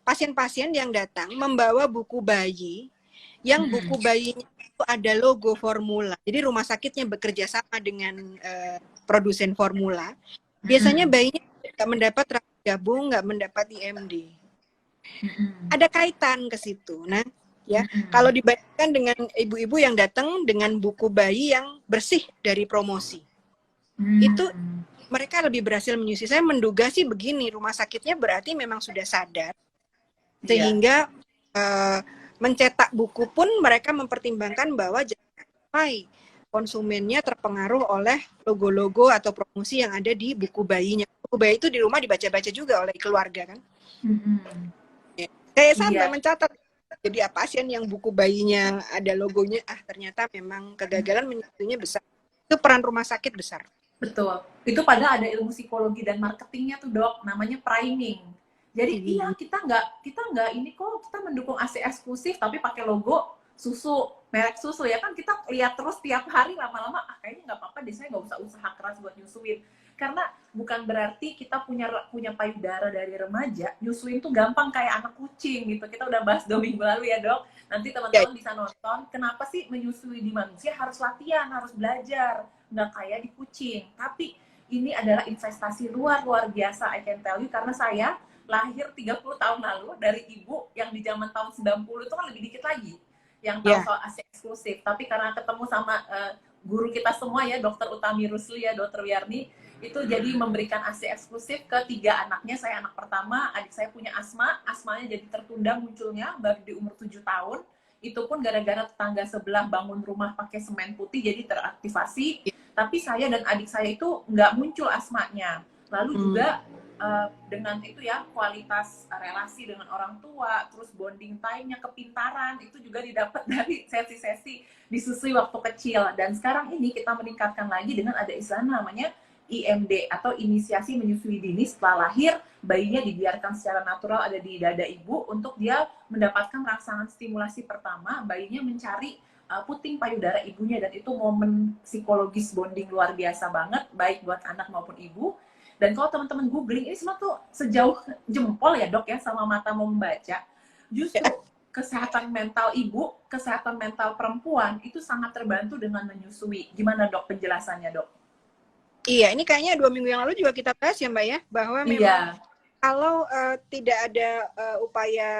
pasien-pasien yang datang membawa buku bayi, yang buku bayinya itu ada logo formula. Jadi rumah sakitnya bekerja sama dengan produsen formula. Biasanya bayinya nggak mendapat gabung, nggak mendapat IMD. Ada kaitan ke situ. Nah, ya kalau dibandingkan dengan ibu-ibu yang datang dengan buku bayi yang bersih dari promosi, itu mereka lebih berhasil menyusui. Saya menduga sih begini, rumah sakitnya berarti memang sudah sadar, sehingga mencetak buku pun mereka mempertimbangkan bahwa jangan sampai konsumennya terpengaruh oleh logo-logo atau promosi yang ada di buku bayinya. Buku bayi itu di rumah dibaca-baca juga oleh keluarga kan. Saya sampai mencatat, jadi pasien yang buku bayinya ada logonya, ternyata memang kegagalan menyusuinya besar. Itu peran rumah sakit besar. Betul. Itu padahal ada ilmu psikologi dan marketingnya tuh Dok, namanya priming. Jadi kita nggak ini kok, kita mendukung ASI eksklusif tapi pakai logo susu, merek susu ya kan, kita lihat terus tiap hari, lama-lama kayaknya nggak apa-apa deh, saya nggak usah usaha keras buat nyusuin. Karena bukan berarti kita punya payudara dari remaja, nyusuin tuh gampang kayak anak kucing gitu. Kita udah bahas 2 minggu lalu ya Dok. Nanti teman-teman bisa nonton, kenapa sih menyusui di manusia harus latihan, harus belajar, nggak kayak di kucing. Tapi ini adalah investasi luar biasa, I can tell you, karena saya lahir 30 tahun lalu dari ibu yang di zaman tahun 90 itu kan lebih dikit lagi yang tahu soal ASI eksklusif. Tapi karena ketemu sama guru kita semua ya, Dokter Utami Rusli ya, Dokter Wiyarni, itu jadi memberikan ASI eksklusif ke 3 anaknya. Saya anak pertama, adik saya punya asma, asmanya jadi tertunda munculnya baru di umur 7 tahun. Itu pun gara-gara tetangga sebelah bangun rumah pakai semen putih jadi teraktivasi. Tapi saya dan adik saya itu nggak muncul asmanya. Lalu juga dengan itu ya, kualitas relasi dengan orang tua, terus bonding time-nya, kepintaran, itu juga didapat dari sesi-sesi disusui waktu kecil. Dan sekarang ini kita meningkatkan lagi dengan ada istilah namanya IMD atau inisiasi menyusui dini. Setelah lahir, bayinya dibiarkan secara natural ada di dada ibu untuk dia mendapatkan rangsangan stimulasi pertama, bayinya mencari puting payudara ibunya, dan itu momen psikologis bonding luar biasa banget, baik buat anak maupun ibu. Dan kalau teman-teman googling, ini semua tuh sejauh jempol ya dok ya, sama mata mau membaca. Justru kesehatan mental ibu, kesehatan mental perempuan itu sangat terbantu dengan menyusui. Gimana dok penjelasannya dok? Iya, ini kayaknya 2 minggu yang lalu juga kita bahas ya Mbak ya, bahwa memang kalau tidak ada upaya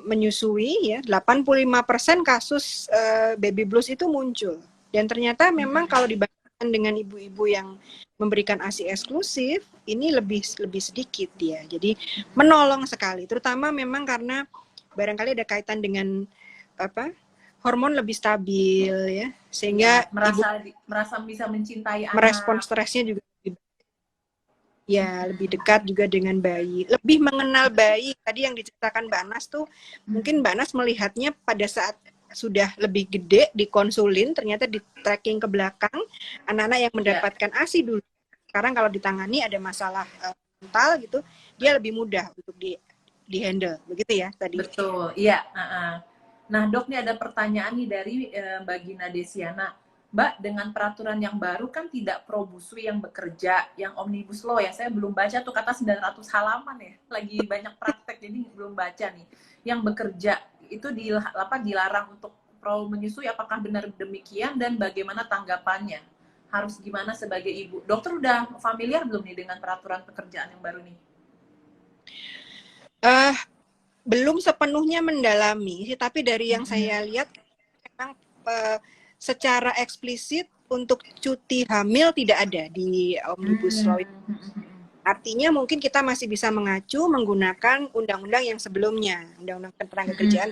menyusui ya, 85% kasus baby blues itu muncul. Dan ternyata memang kalau dibandingkan dengan ibu-ibu yang memberikan ASI eksklusif, ini lebih sedikit dia. Jadi menolong sekali, terutama memang karena barangkali ada kaitan dengan hormon lebih stabil ya, sehingga merasa bisa mencintai anak, merespon stresnya juga lebih dekat juga dengan bayi, lebih mengenal bayi. Tadi yang diceritakan Mbak Nas tuh mungkin Mbak Nas melihatnya pada saat sudah lebih gede dikonsulin, ternyata di tracking ke belakang anak-anak yang mendapatkan ASI dulu. Sekarang kalau ditangani ada masalah mental gitu, dia lebih mudah untuk di handle, begitu ya tadi. Betul, iya. Nah dok, nih ada pertanyaan nih dari Mbak Gina Desiana. Mbak, dengan peraturan yang baru kan tidak pro busui yang bekerja, yang omnibus law ya, saya belum baca tuh, kata 900 halaman ya, lagi banyak praktek jadi belum baca nih. Yang bekerja itu dilarang untuk pro menyusui, apakah benar demikian dan bagaimana tanggapannya? Harus gimana sebagai ibu? Dokter udah familiar belum nih dengan peraturan pekerjaan yang baru nih? Belum sepenuhnya mendalami, tapi dari yang saya lihat memang secara eksplisit untuk cuti hamil tidak ada di Omnibus Law. Artinya mungkin kita masih bisa mengacu menggunakan undang-undang yang sebelumnya, Undang-Undang Ketenagakerjaan.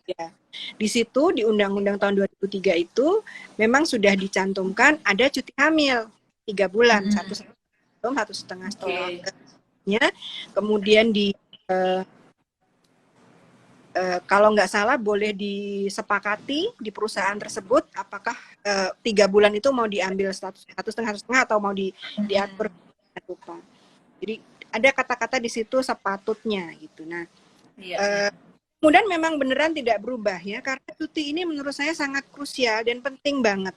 Ya. Di situ di Undang-Undang tahun 2003 itu memang sudah dicantumkan ada cuti hamil 3 bulan, 1,5 tahun. Kemudian di kalau nggak salah boleh disepakati di perusahaan tersebut apakah 3 bulan itu mau diambil 1,5 atau mau diatur. Jadi ada kata-kata di situ sepatutnya gitu. Nah, kemudian memang beneran tidak berubah ya, karena cuti ini menurut saya sangat krusial dan penting banget.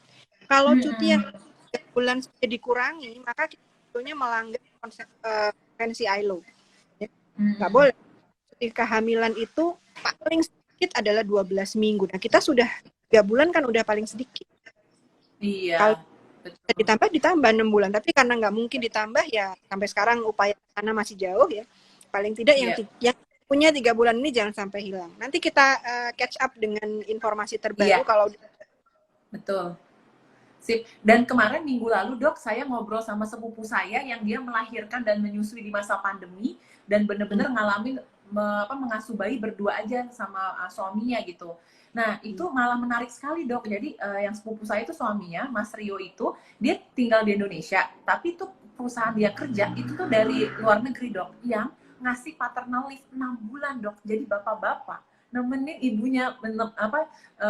Kalau cuti yang 3 bulan saja dikurangi, maka kita sebetulnya melanggar konsep konvensi ILO. Ya. Nggak boleh. Cuti kehamilan itu paling sedikit adalah 12 minggu. Nah, kita sudah 3 bulan kan udah paling sedikit. Iya. Kalau ditambah 6 bulan, tapi karena nggak mungkin ditambah ya sampai sekarang upaya sana masih jauh ya. Paling tidak yang punya 3 bulan ini jangan sampai hilang. Nanti kita catch up dengan informasi terbaru kalau betul. Sip. Dan kemarin minggu lalu dok, saya ngobrol sama sepupu saya yang dia melahirkan dan menyusui di masa pandemi dan benar-benar ngalamin mengasuh bayi berdua aja sama suaminya gitu. Nah itu malah menarik sekali dok. Jadi yang sepupu saya itu suaminya, Mas Rio itu, dia tinggal di Indonesia, tapi itu perusahaan dia kerja itu tuh dari luar negeri dok, yang ngasih paternal leave 6 bulan dok. Jadi bapak-bapak nemenin ibunya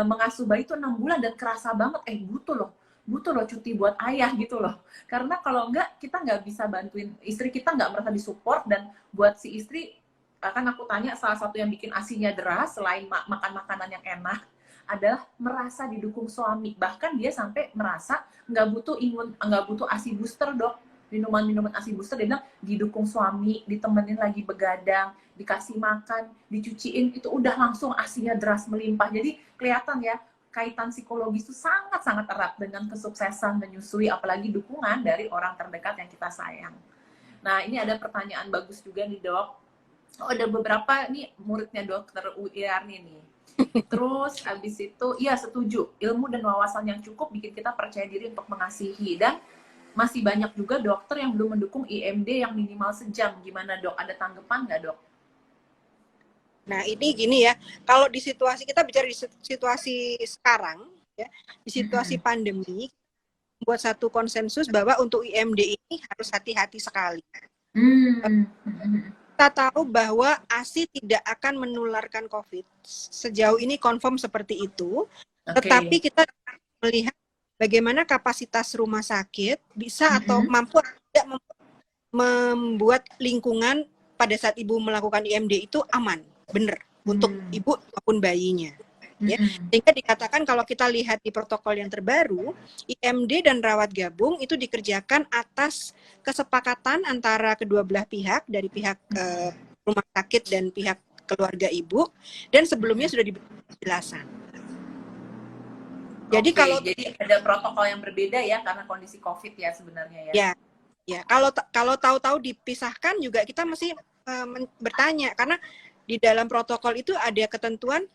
mengasuh bayi itu 6 bulan dan kerasa banget butuh loh cuti buat ayah gitu loh. Karena kalau enggak kita nggak bisa bantuin istri kita, nggak merasa disupport. Dan buat si istri, kan aku tanya, salah satu yang bikin asinya deras selain makan makanan yang enak adalah merasa didukung suami. Bahkan dia sampai merasa nggak butuh ASI booster dok, minuman ASI booster. Dia bilang didukung suami, ditemenin lagi begadang, dikasih makan, dicuciin, itu udah langsung asinya deras melimpah. Jadi kelihatan ya kaitan psikologis itu sangat-sangat erat dengan kesuksesan menyusui, apalagi dukungan dari orang terdekat yang kita sayang. Nah, ini ada pertanyaan bagus juga nih, Dok. Oh, ada beberapa nih muridnya Dokter Uyarni nih. Terus abis itu, iya setuju, ilmu dan wawasan yang cukup bikin kita percaya diri untuk mengasihi. Dan masih banyak juga dokter yang belum mendukung IMD yang minimal sejam. Gimana, Dok? Ada tanggapan nggak, Dok? Nah, ini gini ya, kalau di situasi, kita bicara di situasi sekarang, ya, di situasi pandemi, buat satu konsensus bahwa untuk IMD ini harus hati-hati sekali. Kita tahu bahwa ASI tidak akan menularkan COVID. Sejauh ini confirm seperti itu. Tetapi kita melihat bagaimana kapasitas rumah sakit bisa atau mampu tidak membuat lingkungan pada saat ibu melakukan IMD itu aman, benar, untuk ibu maupun bayinya. Ya, sehingga dikatakan kalau kita lihat di protokol yang terbaru, IMD dan rawat gabung itu dikerjakan atas kesepakatan antara kedua belah pihak, dari pihak rumah sakit dan pihak keluarga ibu, dan sebelumnya sudah diberi penjelasan. Jadi jadi ada protokol yang berbeda ya karena kondisi COVID ya sebenarnya ya. Ya, kalau tahu-tahu dipisahkan juga kita mesti bertanya, karena di dalam protokol itu ada ketentuan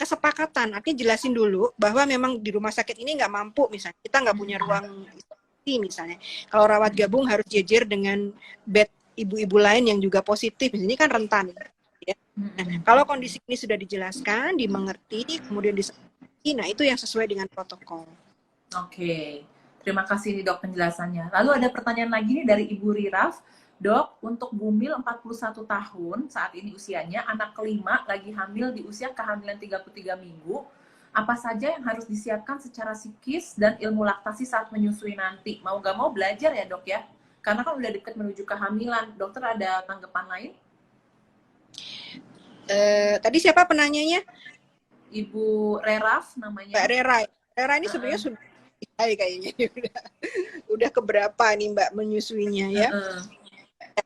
kesepakatan, artinya jelasin dulu bahwa memang di rumah sakit ini nggak mampu, misalnya kita nggak punya ruang isolasi misalnya. Kalau rawat gabung harus jejer dengan bed ibu-ibu lain yang juga positif, ini kan rentan. Ya. Nah, kalau kondisi ini sudah dijelaskan, dimengerti, kemudian disepakati, nah itu yang sesuai dengan protokol. Oke, terima kasih nih Dok penjelasannya. Lalu ada pertanyaan lagi nih dari Ibu Riraf. Dok, untuk Bumil 41 tahun, saat ini usianya, anak kelima lagi hamil di usia kehamilan 33 minggu, apa saja yang harus disiapkan secara psikis dan ilmu laktasi saat menyusui nanti? Mau gak mau belajar ya, Dok ya? Karena kan udah dekat menuju kehamilan. Dokter ada tanggapan lain? Tadi siapa penanyanya? Ibu Reraf namanya. Mbak Rera. Rera ini sebenarnya sudah kayaknya udah keberapa nih Mbak menyusuinya ya.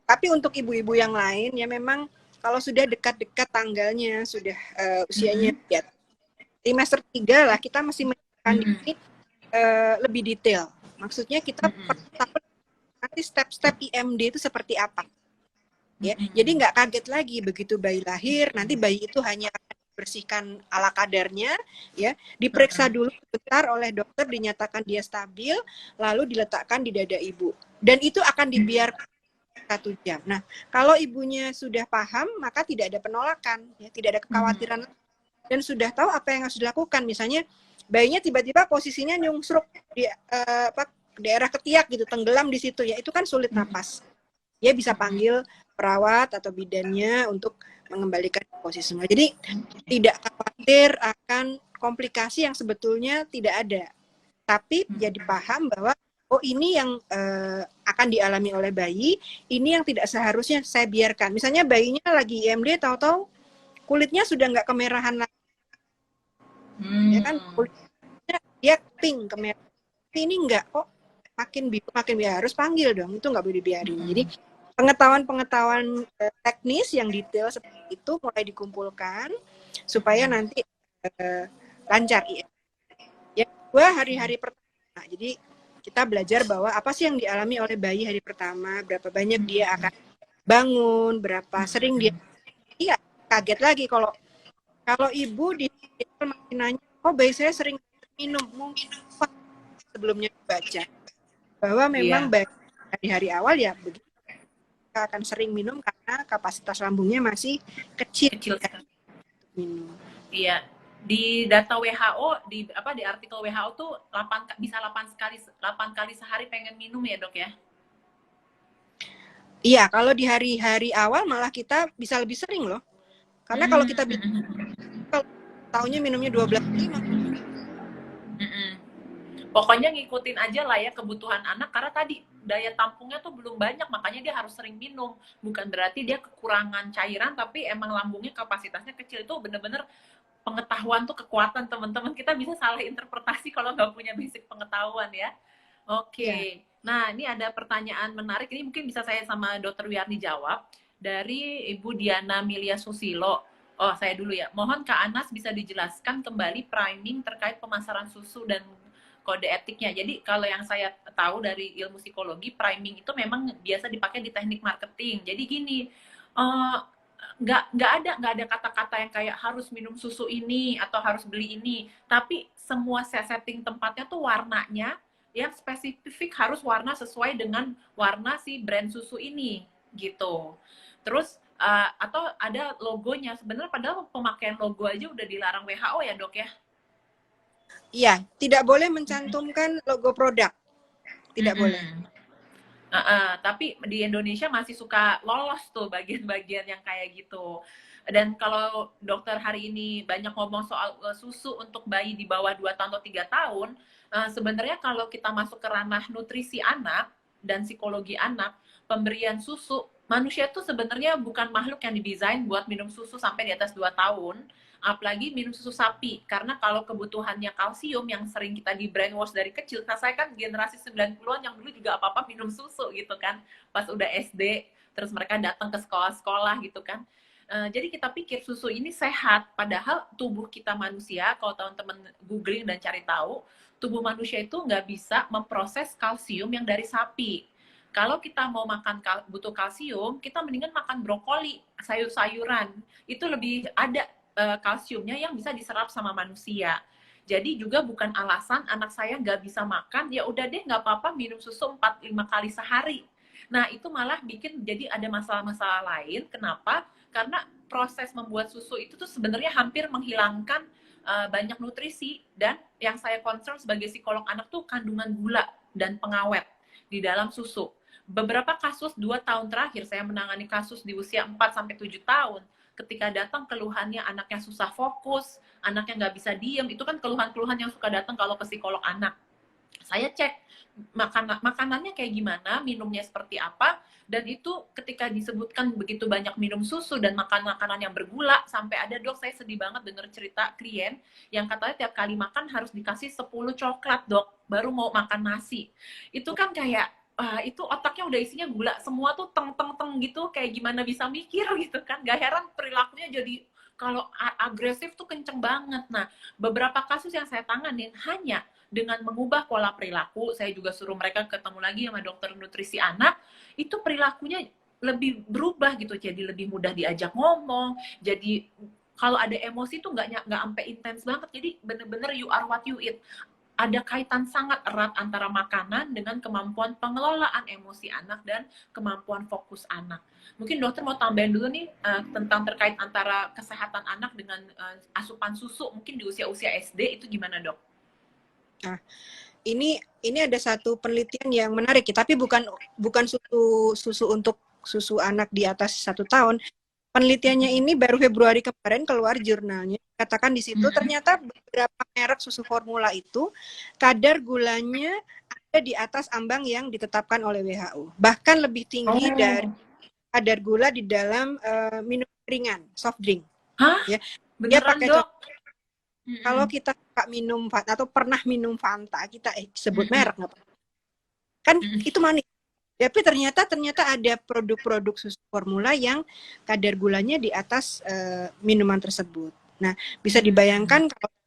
Tapi untuk ibu-ibu yang lain ya memang kalau sudah dekat-dekat tanggalnya, sudah usianya ya, trimester 3 lah, kita masih menyiapkan ini lebih detail. Maksudnya kita pertama nanti step-step IMD itu seperti apa. Ya, jadi nggak kaget lagi begitu bayi lahir, nanti bayi itu hanya bersihkan ala kadarnya, ya, diperiksa dulu sebentar oleh dokter, dinyatakan dia stabil, lalu diletakkan di dada ibu, dan itu akan dibiarkan 1 jam. Nah, kalau ibunya sudah paham, maka tidak ada penolakan, ya, tidak ada kekhawatiran, dan sudah tahu apa yang harus dilakukan. Misalnya bayinya tiba-tiba posisinya nyungsruk di daerah ketiak gitu, tenggelam di situ, ya itu kan sulit napas. Dia bisa panggil perawat atau bidannya untuk mengembalikan posisi semula. Jadi tidak khawatir akan komplikasi yang sebetulnya tidak ada, tapi jadi paham bahwa oh ini yang akan dialami oleh bayi, ini yang tidak seharusnya saya biarkan. Misalnya bayinya lagi IMD, tahu-tahu kulitnya sudah nggak kemerahan lagi, ya kan, kulitnya dia pink kemerahan, tapi ini nggak, kok makin biru, harus panggil dong, itu nggak boleh dibiarin. Jadi pengetahuan teknis yang detail seperti itu mulai dikumpulkan supaya nanti lancar. Ya, hari-hari pertama. Jadi kita belajar bahwa apa sih yang dialami oleh bayi hari pertama, berapa banyak dia akan bangun, berapa sering dia. Iya, kaget lagi kalau ibu di masih nanya, oh bayi saya sering minum, mungkin sebelumnya dibaca bahwa memang bayi di hari awal ya begitu, akan sering minum karena kapasitas lambungnya masih kecil. Minum. Iya. Di data WHO, di artikel WHO tuh 8 kali sehari pengen minum ya, Dok ya? Iya, kalau di hari-hari awal malah kita bisa lebih sering loh. Karena kalau kita kalau tahunnya minumnya 12 kali, pokoknya ngikutin aja lah ya kebutuhan anak, karena tadi daya tampungnya tuh belum banyak, makanya dia harus sering minum. Bukan berarti dia kekurangan cairan, tapi emang lambungnya kapasitasnya kecil. Itu bener-bener pengetahuan tuh kekuatan, teman-teman. Kita bisa salah interpretasi kalau nggak punya basic pengetahuan ya. Oke. Nah, ini ada pertanyaan menarik, ini mungkin bisa saya sama Dr. Wiyarni jawab. Dari Ibu Diana Milia Susilo. Oh, saya dulu ya. Mohon Kak Anas bisa dijelaskan kembali priming terkait pemasaran susu dan kode etiknya. Jadi kalau yang saya tahu dari ilmu psikologi, priming itu memang biasa dipakai di teknik marketing. Jadi gini, eh, nggak ada kata-kata yang kayak harus minum susu ini atau harus beli ini. Tapi semua setting tempatnya tuh warnanya yang spesifik harus warna sesuai dengan warna si brand susu ini gitu. Terus atau ada logonya. Sebenarnya padahal pemakaian logo aja udah dilarang WHO ya, Dok ya? Iya, tidak boleh mencantumkan logo produk. Tidak boleh. Tapi di Indonesia masih suka lolos tuh bagian-bagian yang kayak gitu. Dan kalau dokter hari ini banyak ngomong soal susu untuk bayi di bawah 2 tahun atau 3 tahun, sebenarnya kalau kita masuk ke ranah nutrisi anak dan psikologi anak, pemberian susu, manusia itu sebenarnya bukan makhluk yang didesain buat minum susu sampai di atas 2 tahun, apalagi minum susu sapi. Karena kalau kebutuhannya kalsium yang sering kita di brainwash dari kecil, nah saya kan generasi 90-an yang dulu juga apa-apa minum susu gitu kan, pas udah SD, terus mereka datang ke sekolah-sekolah gitu kan. Jadi kita pikir susu ini sehat, padahal tubuh kita manusia, kalau teman-teman googling dan cari tahu, tubuh manusia itu nggak bisa memproses kalsium yang dari sapi. Kalau kita mau makan butuh kalsium, kita mendingan makan brokoli, sayur-sayuran. Itu lebih ada kalsiumnya yang bisa diserap sama manusia. Jadi juga bukan alasan anak saya nggak bisa makan, ya udah deh nggak apa-apa minum susu 4-5 kali sehari. Nah itu malah bikin jadi ada masalah-masalah lain. Kenapa? Karena proses membuat susu itu tuh sebenarnya hampir menghilangkan banyak nutrisi, dan yang saya concern sebagai psikolog anak tuh kandungan gula dan pengawet di dalam susu. Beberapa kasus 2 tahun terakhir saya menangani kasus di usia 4-7 tahun, ketika datang keluhannya anaknya susah fokus, anaknya nggak bisa diem, itu kan keluhan-keluhan yang suka datang kalau ke psikolog anak. Saya cek makanannya kayak gimana, minumnya seperti apa, dan itu ketika disebutkan begitu banyak minum susu dan makan makanan yang bergula, sampai ada, Dok, saya sedih banget denger cerita klien yang katanya tiap kali makan harus dikasih 10 coklat, Dok, baru mau makan nasi. Itu kan kayak itu otaknya udah isinya gula semua tuh, teng gitu, kayak gimana bisa mikir gitu kan. Gak heran perilakunya jadi kalau agresif tuh kenceng banget. Nah, beberapa kasus yang saya tanganin hanya dengan mengubah pola perilaku, saya juga suruh mereka ketemu lagi sama dokter nutrisi anak, itu perilakunya lebih berubah gitu, jadi lebih mudah diajak ngomong, jadi kalau ada emosi tuh nggak sampai intens banget, jadi bener-bener you are what you eat. Ada kaitan sangat erat antara makanan dengan kemampuan pengelolaan emosi anak dan kemampuan fokus anak. Mungkin dokter mau tambahin dulu nih tentang terkait antara kesehatan anak dengan asupan susu mungkin di usia-usia SD itu gimana, Dok? Nah, ini ada satu penelitian yang menarik ya, tapi bukan susu untuk susu anak di atas 1 tahun. Penelitiannya ini baru Februari kemarin keluar jurnalnya. Katakan di situ ternyata beberapa merek susu formula itu kadar gulanya ada di atas ambang yang ditetapkan oleh WHO. Bahkan lebih tinggi dari kadar gula di dalam minum ringan, soft drink. Hah? Ya. Dia Beneran, pakai Dok? kalau kita minum atau pernah minum Fanta, kita sebut merek nggak apa-apa. Kan itu manis. Tapi ternyata ada produk-produk susu formula yang kadar gulanya di atas minuman tersebut. Nah, bisa dibayangkan kalau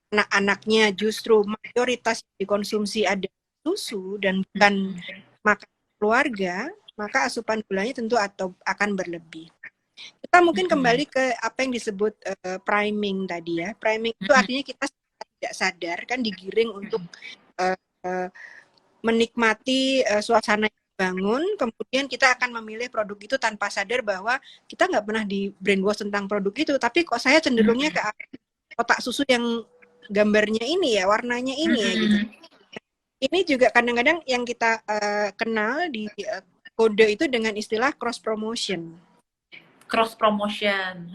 anak-anaknya justru mayoritas dikonsumsi ada susu dan bukan makan keluarga, maka asupan gulanya tentu akan berlebih. Kita mungkin kembali ke apa yang disebut priming tadi ya. Priming itu artinya kita tidak sadar kan digiring untuk menikmati suasana yang dibangun, kemudian kita akan memilih produk itu tanpa sadar bahwa kita nggak pernah di brainwash tentang produk itu, tapi kok saya cenderungnya ke kotak susu yang gambarnya ini ya, warnanya ini ya gitu. Ini juga kadang-kadang yang kita kenal di kode itu dengan istilah cross promotion. Cross promotion.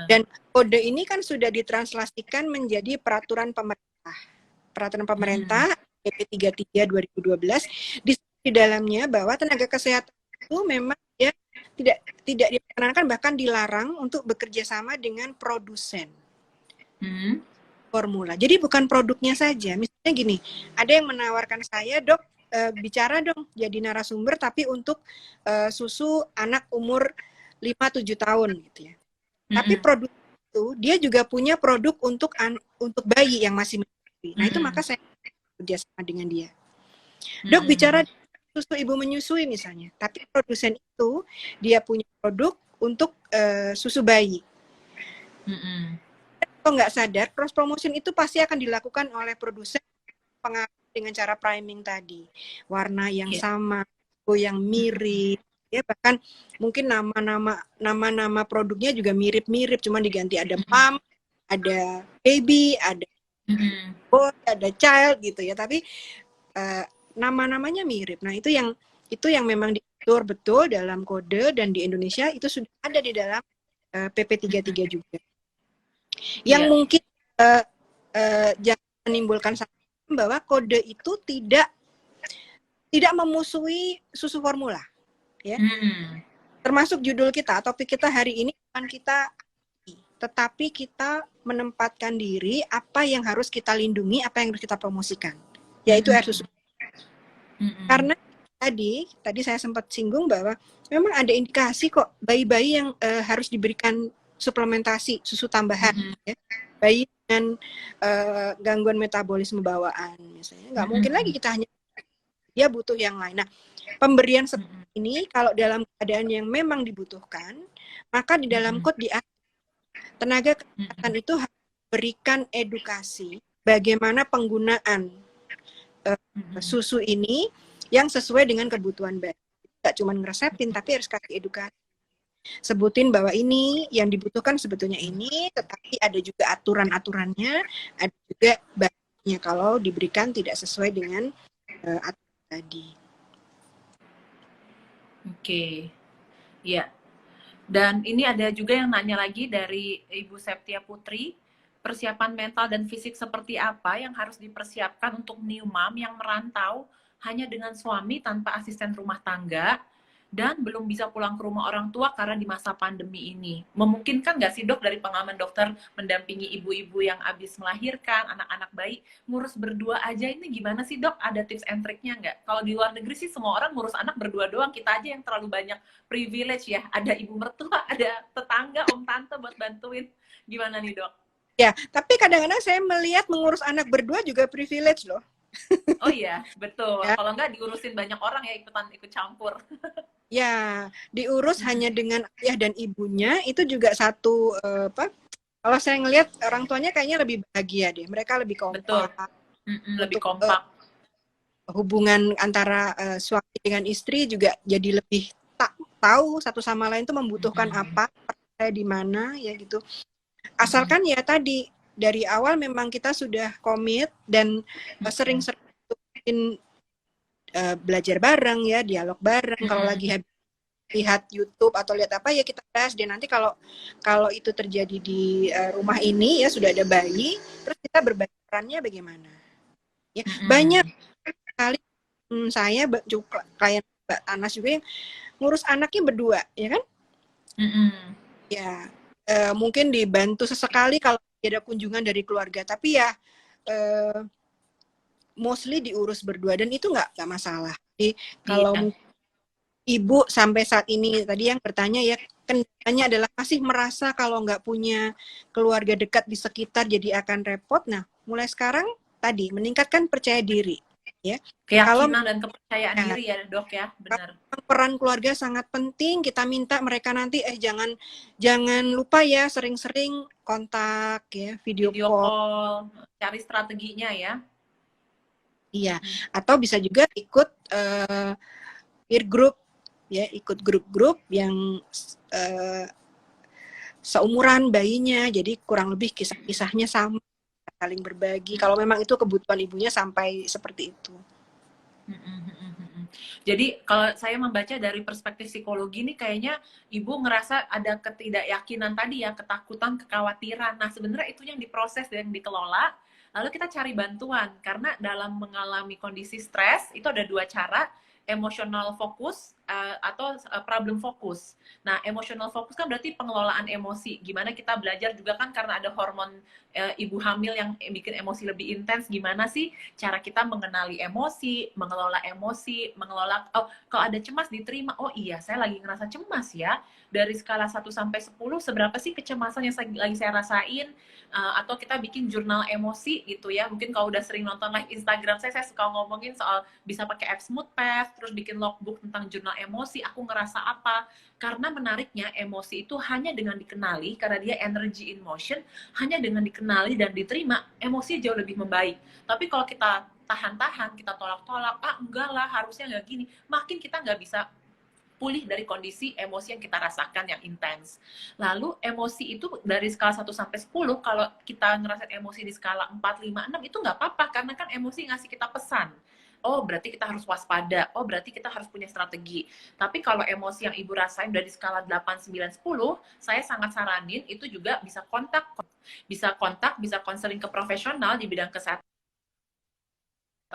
Dan kode ini kan sudah ditranslasikan menjadi peraturan pemerintah. Peraturan pemerintah PP 33 2012 di dalamnya bahwa tenaga kesehatan itu memang ya tidak diperkenankan, bahkan dilarang untuk bekerja sama dengan produsen formula. Jadi bukan produknya saja. Misalnya gini, ada yang menawarkan saya, Dok, bicara dong jadi narasumber tapi untuk susu anak umur 5-7 tahun gitu ya. Tapi produk itu dia juga punya produk untuk bayi yang masih menyusui. Nah itu maka saya kerjasama dengan dia. Dok bicara susu ibu menyusui misalnya, tapi produsen itu dia punya produk untuk susu bayi. Kalau nggak sadar, cross promotion itu pasti akan dilakukan oleh produsen dengan cara priming tadi, warna yang sama, yang mirip, ya bahkan mungkin nama produknya juga mirip-mirip, cuma diganti ada mom, ada baby, ada boy, ada child gitu ya, tapi nama-namanya mirip. Nah itu yang memang diatur betul dalam kode, dan di Indonesia itu sudah ada di dalam PP 33 juga. Yang mungkin jangan menimbulkan bahwa kode itu tidak memusuhi susu formula, ya. Termasuk judul kita, topik kita hari ini bukan kita, tetapi kita menempatkan diri apa yang harus kita lindungi, apa yang harus kita promosikan, yaitu air susu. Karena tadi saya sempat singgung bahwa memang ada indikasi kok bayi-bayi yang harus diberikan suplementasi susu tambahan, ya. Bayi dengan gangguan metabolisme bawaan misalnya, nggak mungkin lagi kita hanya, dia butuh yang lain. Nah, pemberian seperti ini kalau dalam keadaan yang memang dibutuhkan, maka di dalam kode tenaga kesehatan itu harus berikan edukasi bagaimana penggunaan susu ini yang sesuai dengan kebutuhan bayi. Tidak cuma ngeresepin, tapi harus kasih edukasi. Sebutin bahwa ini yang dibutuhkan sebetulnya ini, tetapi ada juga aturan-aturannya, ada juga baiknya kalau diberikan tidak sesuai dengan aturan tadi. Oke, ya. Dan ini ada juga yang nanya lagi dari Ibu Septia Putri, persiapan mental dan fisik seperti apa yang harus dipersiapkan untuk new mom yang merantau hanya dengan suami tanpa asisten rumah tangga dan belum bisa pulang ke rumah orang tua karena di masa pandemi ini. Memungkinkan nggak sih dok dari pengalaman dokter mendampingi ibu-ibu yang habis melahirkan, anak-anak bayi, ngurus berdua aja ini gimana sih dok? Ada tips and triknya nggak? Kalau di luar negeri sih semua orang ngurus anak berdua doang, kita aja yang terlalu banyak privilege ya. Ada ibu mertua, ada tetangga, om tante buat bantuin. Gimana nih dok? Ya, tapi kadang-kadang saya melihat mengurus anak berdua juga privilege loh. Oh iya, betul. Ya. Kalau nggak diurusin banyak orang ya ikut campur. Ya, diurus hanya dengan ayah dan ibunya itu juga satu kalau saya ngelihat orang tuanya kayaknya lebih bahagia deh. Mereka lebih kompak. Betul. Lebih kompak. Hubungan antara suami dengan istri juga jadi lebih tahu satu sama lain tuh membutuhkan apa, di mana ya gitu. Asalkan ya tadi dari awal memang kita sudah komit dan sering-sering belajar bareng ya, dialog bareng. Kalau lagi lihat YouTube atau lihat apa ya kita bahas deh, nanti kalau itu terjadi di rumah ini ya sudah ada bayi, terus kita berbagi perannya bagaimana ya. Banyak sekali saya juga klien Mbak Anas juga yang ngurus anaknya berdua ya kan. Ya mungkin dibantu sesekali kalau ada kunjungan dari keluarga, tapi ya mostly diurus berdua dan itu nggak masalah. Jadi kalau ibu sampai saat ini tadi yang bertanya ya, kendalanya adalah masih merasa kalau nggak punya keluarga dekat di sekitar jadi akan repot. Nah, mulai sekarang tadi meningkatkan percaya diri, ya. Keyakinan dan kepercayaan diri ya dok ya, benar. Peran keluarga sangat penting. Kita minta mereka nanti jangan lupa ya sering-sering kontak ya, video call. Cari strateginya ya. Iya, atau bisa juga ikut peer group ya, ikut grup-grup yang seumuran bayinya, jadi kurang lebih kisah-kisahnya sama, saling berbagi kalau memang itu kebutuhan ibunya sampai seperti itu. Jadi kalau saya membaca dari perspektif psikologi nih kayaknya ibu ngerasa ada ketidakyakinan tadi ya, ketakutan, kekhawatiran. Nah sebenarnya itu yang diproses dan dikelola, lalu kita cari bantuan karena dalam mengalami kondisi stres itu ada dua cara, emosional fokus problem fokus. Nah, emotional focus kan berarti pengelolaan emosi. Gimana kita belajar juga kan karena ada hormon ibu hamil yang bikin emosi lebih intens. Gimana sih cara kita mengenali emosi, mengelola kalau ada cemas diterima. Oh iya, saya lagi ngerasa cemas ya. Dari skala 1 sampai 10 seberapa sih kecemasan yang lagi saya rasain? Atau kita bikin jurnal emosi gitu ya. Mungkin kalau udah sering nonton live Instagram saya suka ngomongin soal bisa pakai apps Moodpath, terus bikin logbook tentang jurnal emosi, aku ngerasa apa. Karena menariknya emosi itu hanya dengan dikenali, karena dia energy in motion, hanya dengan dikenali dan diterima, emosi jauh lebih membaik. Tapi kalau kita tahan-tahan, kita tolak-tolak, enggak lah, harusnya nggak gini, makin kita nggak bisa pulih dari kondisi emosi yang kita rasakan yang intens. Lalu emosi itu dari skala 1 sampai 10, kalau kita ngerasain emosi di skala 4, 5, 6 itu nggak apa-apa karena kan emosi ngasih kita pesan. Oh, berarti kita harus waspada. Oh, berarti kita harus punya strategi. Tapi kalau emosi yang Ibu rasain dari skala 8, 9, 10, saya sangat saranin itu juga bisa konseling ke profesional di bidang kesehatan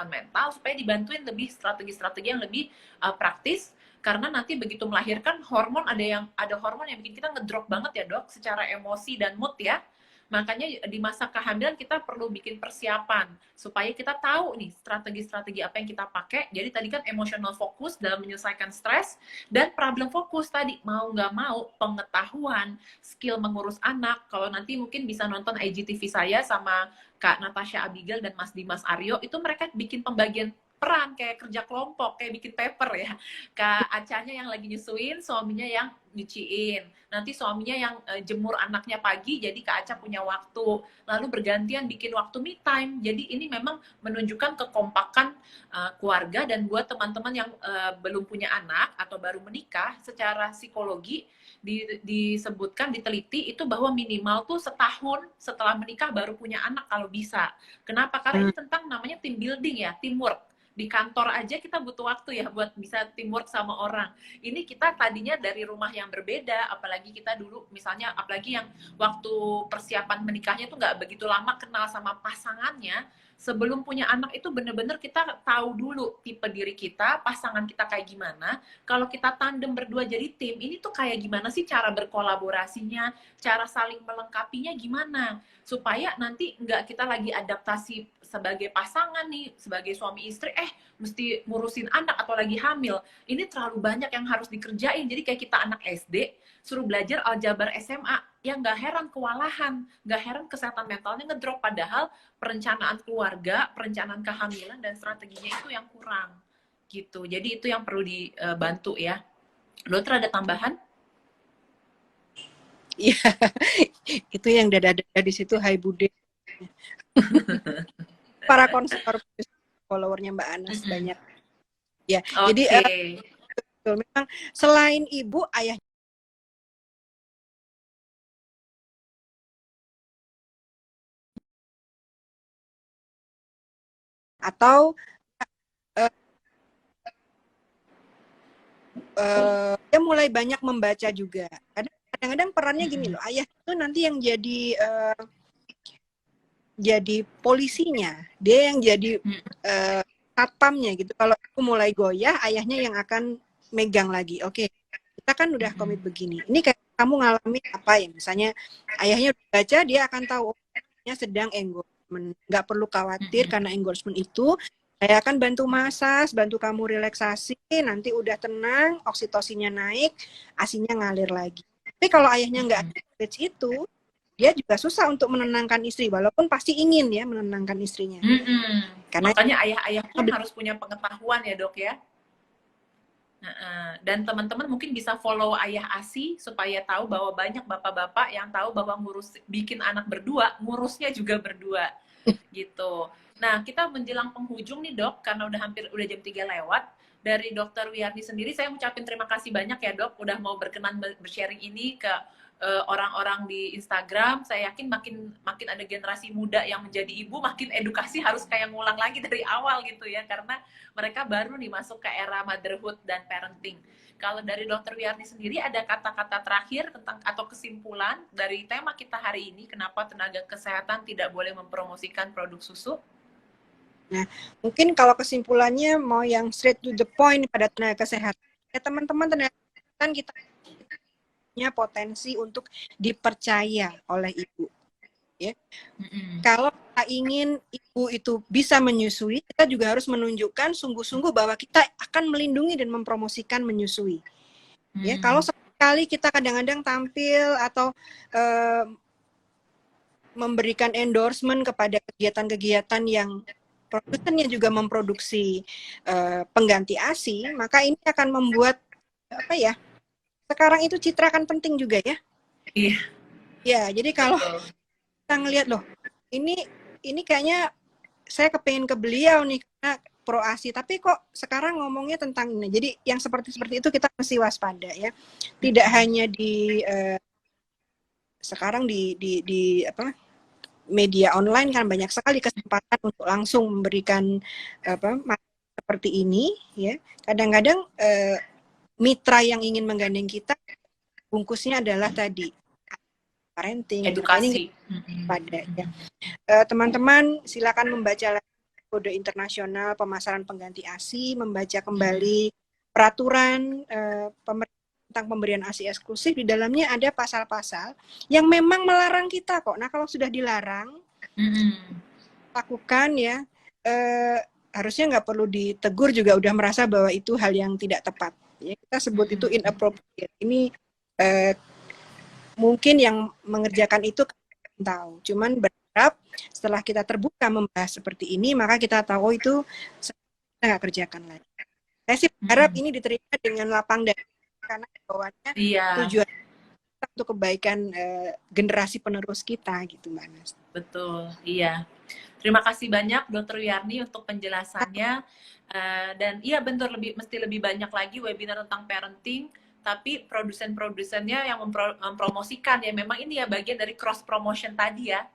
mental supaya dibantuin lebih strategi-strategi yang lebih praktis karena nanti begitu melahirkan ada hormon yang bikin kita ngedrop banget ya dok secara emosi dan mood ya. Makanya di masa kehamilan kita perlu bikin persiapan supaya kita tahu nih strategi-strategi apa yang kita pakai. Jadi tadi kan emotional fokus dalam menyelesaikan stres dan problem fokus tadi mau nggak mau pengetahuan, skill mengurus anak. Kalau nanti mungkin bisa nonton IGTV saya sama Kak Natasha Abigail dan Mas Dimas Aryo, itu mereka bikin pembagian peran kayak kerja kelompok, kayak bikin paper ya. Kak Acanya yang lagi nyusuin, suaminya yang nyuciin. Nanti suaminya yang jemur anaknya pagi, jadi Kak Aca punya waktu. Lalu bergantian bikin waktu me time. Jadi ini memang menunjukkan kekompakan keluarga dan buat teman-teman yang belum punya anak atau baru menikah, secara psikologi disebutkan, diteliti itu bahwa minimal tuh setahun setelah menikah baru punya anak kalau bisa. Kenapa? Karena ini tentang namanya team building ya, teamwork. Di kantor aja kita butuh waktu ya buat bisa teamwork sama orang. Ini kita tadinya dari rumah yang berbeda, apalagi kita dulu misalnya, apalagi yang waktu persiapan menikahnya tuh nggak begitu lama kenal sama pasangannya. Sebelum punya anak itu bener-bener kita tahu dulu tipe diri kita, pasangan kita kayak gimana. Kalau kita tandem berdua jadi tim, ini tuh kayak gimana sih cara berkolaborasinya, cara saling melengkapinya gimana. Supaya nanti nggak kita lagi adaptasi sebagai pasangan nih, sebagai suami istri, mesti ngurusin anak atau lagi hamil. Ini terlalu banyak yang harus dikerjain. Jadi kayak kita anak SD, suruh belajar aljabar SMA, ya nggak heran kewalahan, nggak heran kesehatan mentalnya ngedrop. Padahal perencanaan keluarga, perencanaan kehamilan, dan strateginya itu yang kurang. Gitu. Jadi itu yang perlu dibantu ya. Dokter ada tambahan? Iya, itu yang dada-dada di situ Hai Bude. Para konselor followernya Mbak Anas banyak. Ya, jadi memang selain ibu, ayah atau dia mulai banyak membaca juga. Kadang-kadang perannya gini loh, ayah itu nanti yang jadi polisinya, dia yang jadi satpamnya gitu. Kalau aku mulai goyah, ayahnya yang akan megang lagi. Oke, kita kan udah komit begini. Ini kayak kamu ngalamin apa ya? Misalnya ayahnya udah baca, dia akan tahu ayahnya sedang endorsement. Nggak perlu khawatir karena endorsement itu saya akan bantu masas, bantu kamu relaksasi, nanti udah tenang, oksitosinnya naik, asinya ngalir lagi. Tapi kalau ayahnya nggak ada itu, dia juga susah untuk menenangkan istri, walaupun pasti ingin ya menenangkan istrinya. Karena makanya ayah-ayah pun harus punya pengetahuan ya dok ya. Dan teman-teman mungkin bisa follow Ayah Asi supaya tahu bahwa banyak bapak-bapak yang tahu bahwa bikin anak berdua, ngurusnya juga berdua gitu. Nah, kita menjelang penghujung nih dok, karena udah jam 3 lewat. Dari Dokter Wiyarni sendiri, saya ucapin terima kasih banyak ya dok, udah mau berkenan bersharing ini ke orang-orang di Instagram. Saya yakin makin ada generasi muda yang menjadi ibu, makin edukasi harus kayak ngulang lagi dari awal gitu ya, karena mereka baru nih masuk ke era motherhood dan parenting. Kalau dari Dokter Wiyarni sendiri ada kata-kata terakhir tentang atau kesimpulan dari tema kita hari ini, kenapa tenaga kesehatan tidak boleh mempromosikan produk susu? Nah, mungkin kalau kesimpulannya mau yang straight to the point pada tenaga kesehatan, Ya teman-teman, ternyata kan kita punya potensi untuk dipercaya oleh ibu. Ya. Kalau kita ingin ibu itu bisa menyusui, kita juga harus menunjukkan sungguh-sungguh bahwa kita akan melindungi dan mempromosikan menyusui. Ya, kalau sekali kita kadang-kadang tampil atau memberikan endorsement kepada kegiatan-kegiatan yang produsennya juga memproduksi pengganti ASI, maka ini akan membuat apa ya? Sekarang itu citra kan penting juga ya. Iya. Ya, jadi kalau kita ngelihat loh, ini kayaknya saya kepengen ke beliau nih karena pro ASI, tapi kok sekarang ngomongnya tentang ini. Jadi yang seperti itu kita mesti waspada ya. Tidak hanya di sekarang di apa media online kan banyak sekali kesempatan untuk langsung memberikan apa seperti ini ya. Kadang-kadang mitra yang ingin menggandeng kita bungkusnya adalah tadi parenting, edukasi pada ya. Teman-teman silakan membaca kode internasional pemasaran pengganti ASI, membaca kembali peraturan pemerintah tentang pemberian ASI eksklusif. Di dalamnya ada pasal-pasal yang memang melarang kita kok. Nah kalau sudah dilarang lakukan ya, harusnya nggak perlu ditegur juga udah merasa bahwa itu hal yang tidak tepat ya. Kita sebut itu inappropriate. Ini mungkin yang mengerjakan itu tahu, cuman berharap setelah kita terbuka membahas seperti ini, maka kita tahu itu kita nggak kerjakan lagi. Saya sih berharap ini diterima dengan lapang dada karena bawahnya tujuan untuk kebaikan generasi penerus kita gitu Mbak Nas. Betul, iya. Terima kasih banyak Dr. Wiyarni untuk penjelasannya. Dan iya betul, mesti lebih banyak lagi webinar tentang parenting, tapi produsen-produsennya yang mempromosikan ya, memang ini ya bagian dari cross promotion tadi ya.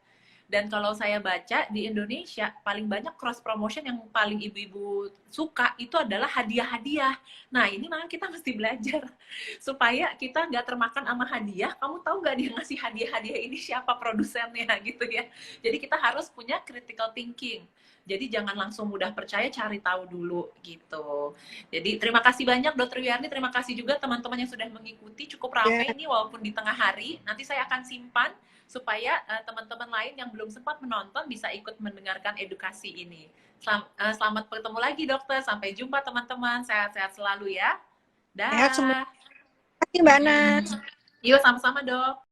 Dan kalau saya baca di Indonesia paling banyak cross promotion yang paling ibu-ibu suka itu adalah hadiah-hadiah. Nah ini memang kita mesti belajar supaya kita nggak termakan sama hadiah. Kamu tahu nggak dia ngasih hadiah-hadiah ini siapa produsennya gitu ya. Jadi kita harus punya critical thinking. Jadi jangan langsung mudah percaya, cari tahu dulu gitu. Jadi terima kasih banyak Dr. Wiyarni, terima kasih juga teman-teman yang sudah mengikuti. Cukup ramai ini walaupun di tengah hari. Nanti saya akan simpan supaya teman-teman lain yang belum sempat menonton bisa ikut mendengarkan edukasi ini. Selamat bertemu lagi dokter, sampai jumpa teman-teman, sehat-sehat selalu ya. Dah. Sehat semua. Terima kasih Mbak Nas. Yuk sama-sama dok.